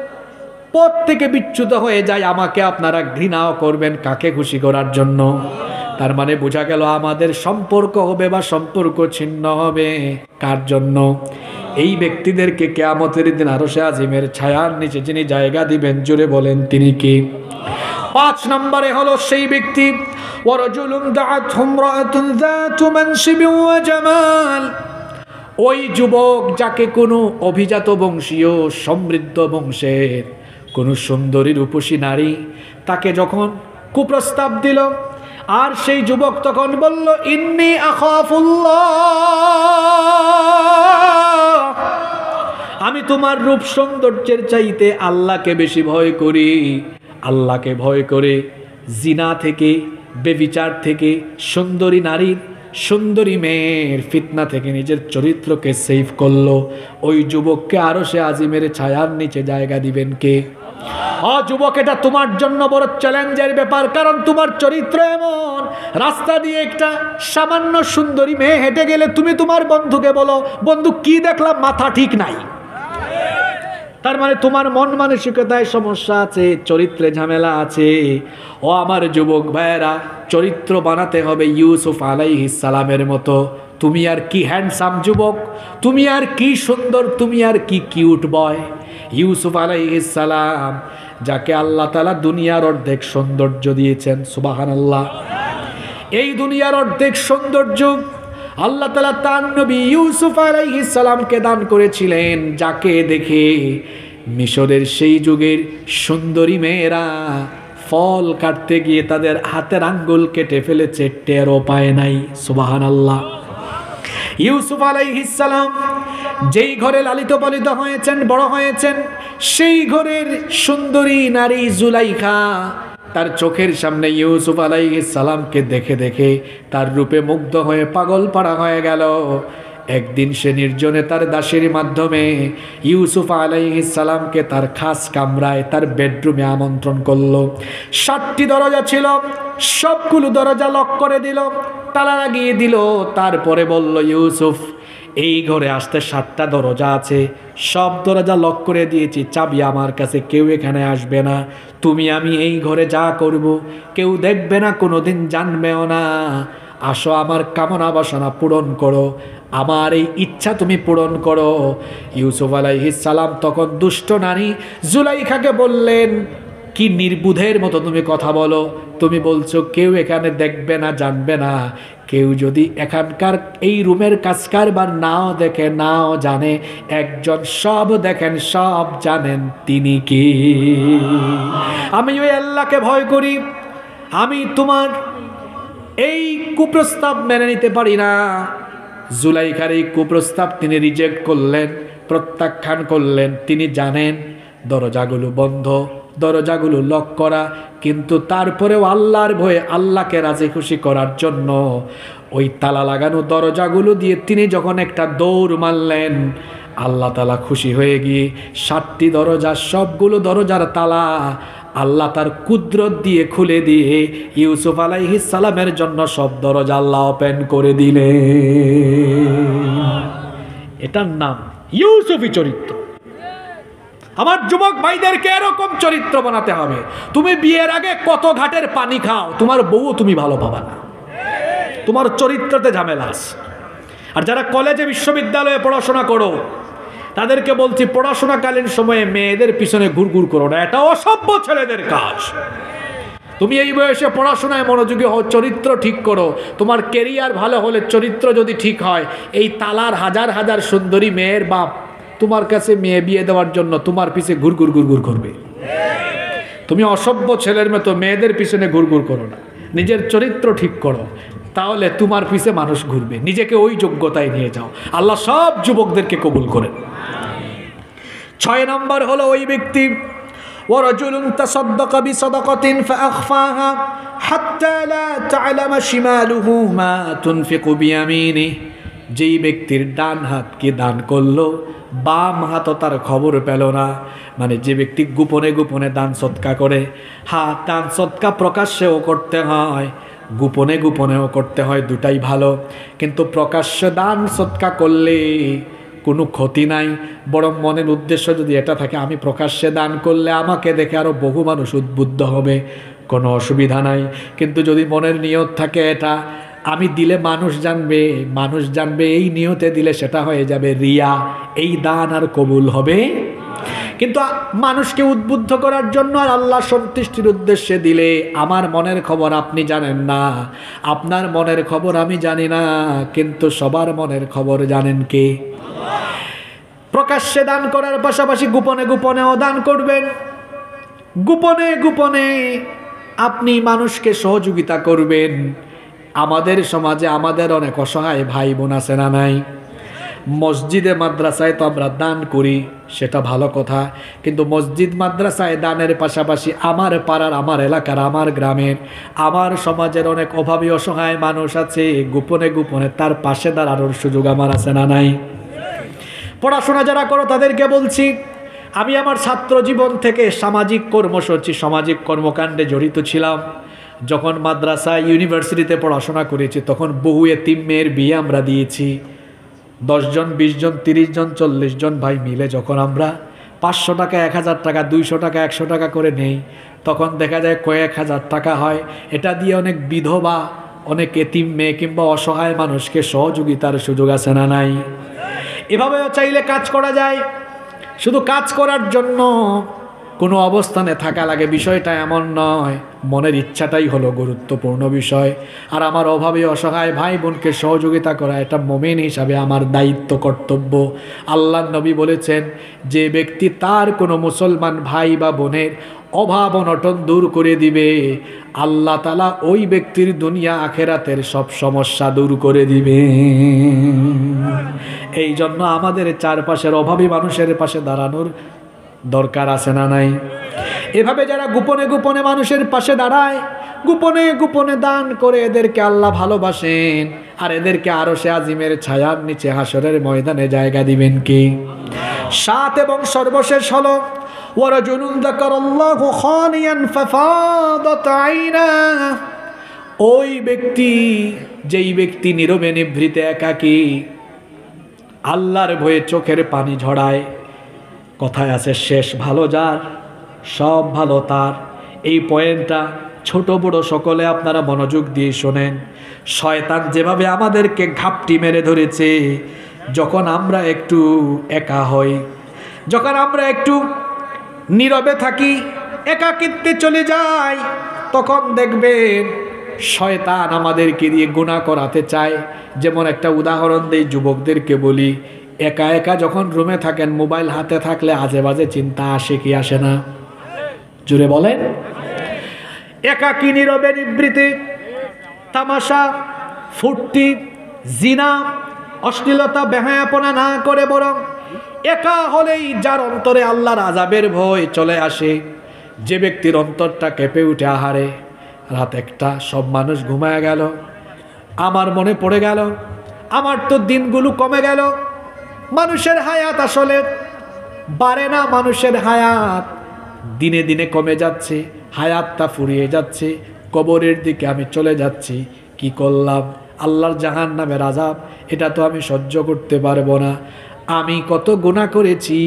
পথ থেকে বিচ্যুত হয়ে যাই, আমাকে আপনারা ঘৃণাও করবেন কাকে খুশি করার জন্য? তার মানে বোঝা গেল আমাদের সম্পর্ক হবে বা সম্পর্ক ছিন্ন হবে কার জন্য? এই ব্যক্তিদেরকে কিয়ামতের দিন আরশে আজিমের ছায়ার নিচে যিনি জায়গা দিবেন, জোরে বলেন তিনি কি? 5 নম্বরে হলো সেই ব্যক্তি, ওয়ারাজুলুন দাআতহু ইমরাআতুন যাতু মানসিবিন ওয়া জামাল। ওই যুবক যাকে কোনো অভিজাত বংশীয় সমৃদ্ধ বংশের কোনো সুন্দরী রূপসী নারী তাকে যখন কুপ্রস্তাব দিল, আর সেই যুবক তখন বলল, ইন্নী আখাফুল্লাহ, আমি তোমার রূপ সৌন্দর্যের চাইতে আল্লাহকে বেশি ভয় করি। আল্লাহকে ভয় করে জিনা থেকে, বেবিচার থেকে, সুন্দরী নারীর, সুন্দরী মেয়ের ফিতনা থেকে নিজের চরিত্রকে সেভ করলো। ওই যুবককে আরশে আজিমের ছায়ার নিচে জায়গা দিবেন কে? যুবক, এটা তোমার জন্য বড় চ্যালেঞ্জের ব্যাপার, কারণ তোমার চরিত্র এমন। রাস্তা দিয়ে একটা সামান্য সুন্দরী মেয়ে হেঁটে গেলে তুমি তোমার বন্ধুকে বলো, বন্ধু কি দেখলাম, মাথা ঠিক নাই। তার মানে তোমার মন মানসিকতায় সমস্যা আছে, চরিত্রে ঝামেলা আছে। ও আমার যুবক ভাইয়েরা, চরিত্র বানাতে হবে ইউসুফ আলাইহিস সালামের মতো। তুমি আর কি হ্যান্ডসাম যুবক, তুমি আর কি সুন্দর, তুমি আর কি কিউট বয়। ইউসুফ আলাইহিস সালাম, যাকে আল্লাহ তাআলা দুনিয়ার অর্ধেক সৌন্দর্য দিয়েছেন, সুবহানাল্লাহ। এই দুনিয়ার অর্ধেক সৌন্দর্য আল্লাহ তাআলা তার নবী ইউসুফ আলাইহিস সালামকে দান করেছিলেন, যাকে দেখে মিশরের সেই যুগের সুন্দরী মেয়েরা ফল কাটতে গিয়ে তাদের হাতের আঙ্গুল কেটে ফেলেছে, টেরও পায় নাই। সুবহানাল্লাহ। ইউসুফ আলাইহিস সালাম যেই ঘরে লালিত পালিত হয়েছেন, বড় হয়েছেন, সেই ঘরের সুন্দরী নারী জুলাইখা তার চোখের সামনে ইউসুফ আলাইহিস সালামকে দেখে দেখে তার রূপে মুগ্ধ হয়ে পাগল পাড়া হয়ে গেল। একদিন সে নির্জনে তার দাসীর মাধ্যমে ইউসুফ আলাইহিস সালামকে তার খাস কামরায় তার বেডরুমে আমন্ত্রণ করলো। 7টি দরজা ছিল, সবগুলো দরজা লক করে দিল, তালা লাগিয়ে দিল। তারপরে বলল, ইউসুফ, এই ঘরে আসতে 7টা দরজা আছে, সব দরজা লক করে দিয়েছি, চাবি আমার কাছে, কেউ এখানে আসবে না। তুমি আমি এই ঘরে যা করব কেউ দেখবে না, কোনোদিন জানবেও না। আসো, আমার কামনা বাসনা পূরণ করো, আমার এই ইচ্ছা তুমি পূরণ করো। ইউসুফ আলাইহিস সালাম তখন দুষ্ট নারী জুলাইখাকে বললেন, কি নির্বুধের মতো তুমি কথা বলো, তুমি বলছো কেউ এখানে দেখবে না, জানবে না। কেউ যদি এখানকার এই রুমের কাজ কারবার নাও দেখে, নাও জানে, একজন সব দেখেন, সব জানেন, তিনি কি? আমি ওই আল্লাহকে ভয় করি, আমি তোমার এই কুপ্রস্তাব মেনে নিতে পারি না। জুলাইখার এই কুপ্রস্তাব তিনি রিজেক্ট করলেন, প্রত্যাখ্যান করলেন। তিনি জানেন দরজাগুলো বন্ধ, দরজাগুলো লক করা, কিন্তু তারপরেও আল্লাহর ভয়ে, আল্লাহকে রাজি খুশি করার জন্য ওই তালা লাগানো দরজাগুলো দিয়ে তিনি যখন একটা দৌড় মারলেন, আল্লাহ তাআলা খুশি হয়ে গিয়ে 7টি দরজা, সবগুলো দরজার তালা আল্লাহ তার কুদরত দিয়ে খুলে দিয়ে ইউসুফ আলাইহিস সালামের জন্য সব দরজা আল্লাহ ওপেন করে দিলেন। এটার নাম ইউসুফি চরিত্র। আমার যুবক ভাইদেরকে এরকম চরিত্র বানাতে হবে। তুমি বিয়ের আগে কত ঘাটের পানি খাও, তোমার বউ তুমি ভালো পাবা না, তোমার চরিত্রতে ঝামেলা আছে। আর যারা কলেজে বিশ্ববিদ্যালয়ে পড়াশোনা করো, তাদেরকে বলছি, পড়াশোনাকালীন সময়ে মেয়েদের পিছনে ঘুরঘুর করো না, এটা অসভ্য ছেলেদের কাজ। তুমি এই বয়সে পড়াশোনায় মনোযোগী হও, চরিত্র ঠিক করো। তোমার কেরিয়ার ভালো হলে চরিত্র যদি ঠিক হয়, এই তালার হাজার হাজার সুন্দরী মেয়ের বাপ তোমার কাছে মেয়ে বিয়ে দেওয়ার জন্য তোমার পিছে ঘুরঘুর ঘুরঘুর করবে। তুমি অসভ্য ছেলের মতো মেয়েদের পিছনে ঘুরঘুর করো না, নিজের চরিত্র ঠিক করো, তাহলে তোমার পিছে মানুষ ঘুরবে। নিজেকে ওই যোগ্যতায় নিয়ে যাও। আল্লাহ সব যুবকদেরকে কবুল করেন। 6 নম্বর হলো ওই ব্যক্তি, ওয়ারাজুলুন তাসাদ্দাকা বিসাদাকাতিন ফাআখফাহা হাত্তা লা তা'লামা শিমালুহু মা তুনফিকু বিয়ামিনিহি। যেই ব্যক্তির ডান হাত কি দান করলো, বাম হাতও তার খবর পেল না। মানে যে ব্যক্তি গোপনে গোপনে দান সৎকা করে, হাত দান সৎকা প্রকাশ্যেও করতে হয়, গোপনে গোপনেও করতে হয়, দুটাই ভালো। কিন্তু প্রকাশ্যে দান সৎকা করলে কোনো ক্ষতি নাই, বরং মনের উদ্দেশ্য যদি এটা থাকে, আমি প্রকাশ্যে দান করলে আমাকে দেখে আরও বহু মানুষ উদ্বুদ্ধ হবে, কোনো অসুবিধা নাই। কিন্তু যদি মনের নিয়ত থাকে এটা আমি দিলে মানুষ জানবে, মানুষ জানবে, এই নিয়তে দিলে সেটা হয়ে যাবে রিয়া, এই দান আর কবুল হবে। কিন্তু মানুষকে উদ্বুদ্ধ করার জন্য আর আল্লাহ সন্তুষ্টির উদ্দেশ্যে দিলে, আমার মনের খবর আপনি জানেন না, আপনার মনের খবর আমি জানি না, কিন্তু সবার মনের খবর জানেন কে? প্রকাশ্যে দান করার পাশাপাশি গোপনে গোপনেও দান করবেন। গোপনে গোপনে আপনি মানুষকে সহযোগিতা করবেন। আমাদের সমাজে আমাদের অনেক অসহায় ভাই বোন আছে না নাই? মসজিদে মাদ্রাসায় তো আমরা দান করি, সেটা ভালো কথা, কিন্তু মসজিদ মাদ্রাসায় দানের পাশাপাশি আমার পাড়ার, আমার এলাকার, আমার গ্রামের, আমার সমাজের অনেক অভাবী অসহায় মানুষ আছে, গোপনে গোপনে তার পাশে দাঁড়ানোর সুযোগ আমার আছে না নাই? পড়াশোনা যারা করো তাদেরকে বলছি, আমি আমার ছাত্র জীবন থেকে সামাজিক কর্মসূচি, সামাজিক কর্মকাণ্ডে জড়িত ছিলাম। যখন মাদ্রাসা ইউনিভার্সিটিতে পড়াশোনা করেছি, তখন বহু এতিম মেয়ের বিয়ে আমরা দিয়েছি। 10 জন, 20 জন, 30 জন, 40 জন ভাই মিলে যখন আমরা 500 টাকা, 1000 টাকা, 200 টাকা, 100 টাকা করে নেই, তখন দেখা যায় কয়েক হাজার টাকা হয়। এটা দিয়ে অনেক বিধবা, অনেক এতিম মেয়ে কিংবা অসহায় মানুষকে সহযোগিতার সুযোগ আছে না নাই? এভাবেও চাইলে কাজ করা যায়। শুধু কাজ করার জন্য কোনো অবস্থানে থাকা লাগে বিষয়টা এমন নয়, মনের ইচ্ছাটাই হলো গুরুত্বপূর্ণ বিষয়। আর আমার অভাবে অসহায় ভাই বোনকে সহযোগিতা করা, এটা মুমিন হিসাবে আমার দায়িত্ব, কর্তব্য। আল্লাহর নবী বলেছেন, যে ব্যক্তি তার কোনো মুসলমান ভাই বা বোনের অভাব অনটন দূর করে দিবে, আল্লাহ তাআলা ওই ব্যক্তির দুনিয়া আখেরাতের সব সমস্যা দূর করে দিবে। এই জন্য আমাদের চারপাশের অভাবী মানুষের পাশে দাঁড়ানোর দরকার আছে না নাই? এভাবে যারা গোপনে গোপনে মানুষের পাশে দাঁড়ায়, গোপনে গোপনে দান করে এদেরকে আল্লাহ ভালোবাসেন, আর এদেরকে আরশে আজিমের ছায়ার নিচে হাসরের ময়দানে জায়গা দিবেন কি? 7 এবং সর্বশেষ হলো ওয়ারাজুলুন যাকারাল্লাহু খালিয়ান ফাফাদাত আইনা, ওই ব্যক্তি, যেই ব্যক্তি নীরবে নিভৃতে একাকী আল্লাহর ভয়ে চোখের পানি ঝরায়। কথায় আছে শেষ ভালো যার সব ভালো তার। এই পয়েন্টটা ছোট বড় সকলে আপনারা মনোযোগ দিয়ে শোনেন। শয়তান যেভাবে আমাদেরকে ঘাপটি মেরে ধরেছে, যখন আমরা একটু একা হই, যখন আমরা একটু নীরবে থাকি, একাকিত্বে চলে যাই, তখন দেখবেন শয়তান আমাদেরকে দিয়ে গুনাহ করাতে চায়। যেমন একটা উদাহরণ দেই, যুবকদেরকে বলি, একা একা যখন রুমে থাকেন, মোবাইল হাতে থাকলে আজে বাজে চিন্তা আসে কি আসে না? জুড়ে বলেন। একাকী নীরবে নিবৃতে তামাশা, ফুর্তি, জিনা, অশ্লীলতা, বেহায়াপনা না করে বরং একা হলেই যার অন্তরে আল্লাহর আযাবের ভয় চলে আসে, যে ব্যক্তির অন্তরটা কেঁপে উঠে, আহারে রাত একটা, সব মানুষ ঘুমায় গেল, আমার মনে পড়ে গেল, আমার তো দিনগুলো কমে গেল। মানুষের হায়াত আসলে বাড়ে না, মানুষের হায়াত দিনে দিনে কমে যাচ্ছে, হায়াতটা ফুরিয়ে যাচ্ছে, কবরের দিকে আমি চলে যাচ্ছি। কি করলাম? আল্লাহর জাহান্নামের আযাব, এটা তো আমি সহ্য করতে পারবো না। আমি কত গুনাহ করেছি,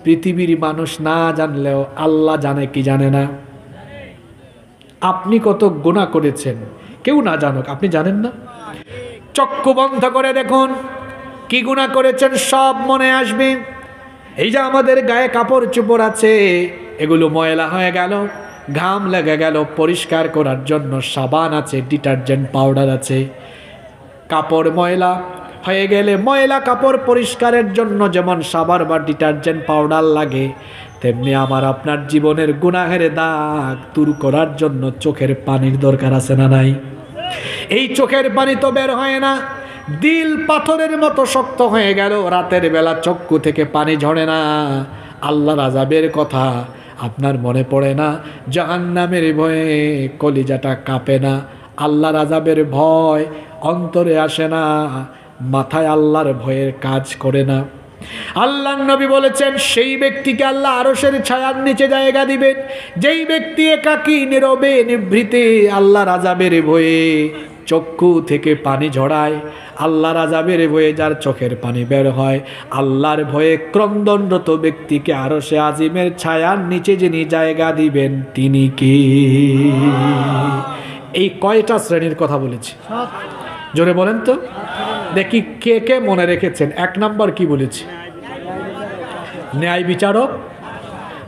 পৃথিবীর মানুষ না জানলেও আল্লাহ জানে কি জানে না? আপনি কত গুনাহ করেছেন, কেউ না জানুক, আপনি জানেন না? চক্ষু বন্ধ করে দেখুন কি গুনাহ করেছেন, সব মনে আসবে। এই যে আমাদের গায়ে কাপড় চোপড় আছে, এগুলো ময়লা হয়ে গেল, ঘাম লেগে গেল, পরিষ্কার করার জন্য সাবান আছে, ডিটারজেন্ট পাউডার আছে। কাপড় ময়লা হয়ে গেলে ময়লা কাপড় পরিষ্কারের জন্য যেমন সাবান বা ডিটারজেন্ট পাউডার লাগে, তেমনি আমার আপনার জীবনের গুনাহের দাগ দূর করার জন্য চোখের পানির দরকার আছে না নাই? এই চোখের পানি তো বের হয় না, দিল পাথরের মতো শক্ত হয়ে গেল, রাতের বেলা চক্ষু থেকে পানি ঝরে না। আল্লাহর আযাবের কথা আপনার মনে পড়ে না? জাহান্নামের ভয়ে কলিজাটা কাঁপে না? আল্লাহর আযাবের ভয় অন্তরে আসে না? মাথায় আল্লাহর ভয়ের কাজ করে না? আল্লাহর নবী বলেছেন, সেই ব্যক্তিকে আল্লাহ আরশের ছায়ার নিচে জায়গা দিবেন, যেই ব্যক্তি একাকী নীরবে নিভৃতে আল্লাহর আযাবের ভয়ে চক্ষু থেকে পানি ঝরায়। আল্লাহর আযাবের ভয়ে যার চোখের পানি বের হয়, আল্লাহর ভয়ে ক্রন্দনরত ব্যক্তিকে আরশে আজিমের ছায়ার নিচে যিনি জায়গা দিবেন তিনি কি? এই কয়টা শ্রেণীর কথা বলেছি? জোরে বলেন তো দেখি, কে কে মনে রেখেছেন? 1 নাম্বার কি বলেছি? ন্যায় বিচারক।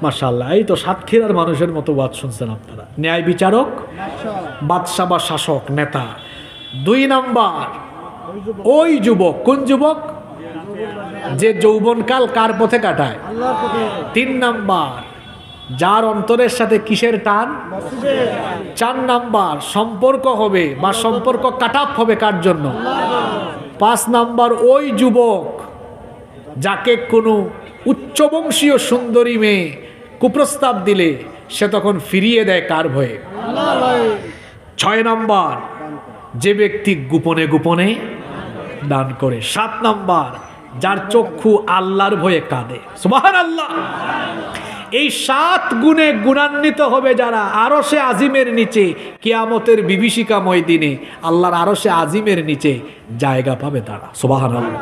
মাশাআল্লাহ, এই তো সাতক্ষীরার মানুষের মতো ওয়াজ শুনছেন আপনারা। ন্যায় বিচারক, বাদশা বা শাসক, নেতা। 2 নাম্বার ওই যুবক। কোন যুবক? যে যৌবনকাল কার পথে কাটায়? 3 নাম্বার যার অন্তরের সাথে কিসের টান? 4 নাম্বার সম্পর্ক হবে বা সম্পর্ক কাটাপ হবে কার জন্য? 5 নাম্বার ওই যুবক যাকে কোনো উচ্চবংশীয় সুন্দরী মেয়ে কুপ্রস্তাব দিলে সে তখন ফিরিয়ে দেয় কার ভয়ে? 6 নাম্বার যে ব্যক্তি গোপনে গোপনে দান করে। 7 নাম্বার যার চক্ষু আল্লাহর ভয়ে কাঁদে। সুবহানাল্লাহ। এই 7 গুণে গুণান্বিত হবে যারা, আরশে আজিমের নিচে কিয়ামতের বিভীষিকাময় দিনে আল্লাহর আরশে আজিমের নিচে জায়গা পাবে তারা। সুবহানাল্লাহ।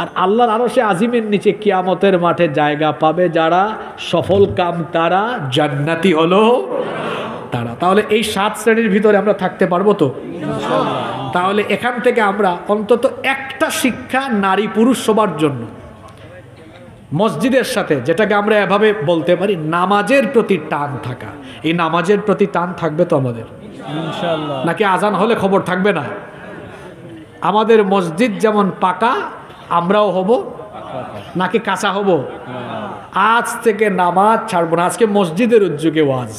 আর আল্লাহর আরশে আজিমের নিচে কিয়ামতের মাঠে জায়গা পাবে যারা, সফল কাম তারা, জান্নাতি হলো তারা। তাহলে এই 7 শ্রেণীর ভিতরে আমরা থাকতে পারবো তো? তাহলে এখান থেকে আমরা অন্তত একটা শিক্ষা নারী পুরুষ সবার জন্য, মসজিদের সাথে যেটাকে আমরা এভাবে বলতে পারি নামাজের প্রতি টান থাকা। এই নামাজের প্রতি টান থাকবে তো আমাদের ইনশাআল্লাহ? নাকি আজান হলে খবর থাকবে না? আমাদের মসজিদ যেমন পাকা আমরাও হব, নাকি কাঁচা হব? আজ থেকে নামাজ ছাড়বো না। আজকে মসজিদের উদ্যোগে ওয়াজ,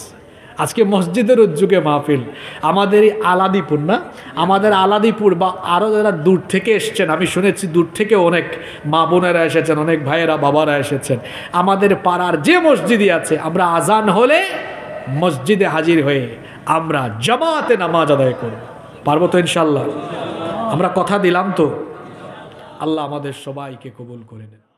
আজকে মসজিদের উদ্যোগে মাহফিল। আমাদের এই আলাদিপুর না, আমাদের আলাদিপুর বা আরও যারা দূর থেকে এসছেন, আমি শুনেছি দূর থেকে অনেক মা বোনেরা এসেছেন, অনেক ভাইয়েরা বাবারা এসেছেন। আমাদের পাড়ার যে মসজিদই আছে, আমরা আজান হলে মসজিদে হাজির হয়ে আমরা জামাতে নামাজ আদায় করব। পারবো তো ইনশাল্লাহ? আমরা কথা দিলাম তো। আল্লাহ আমাদের সবাইকে কবুল করে নেন।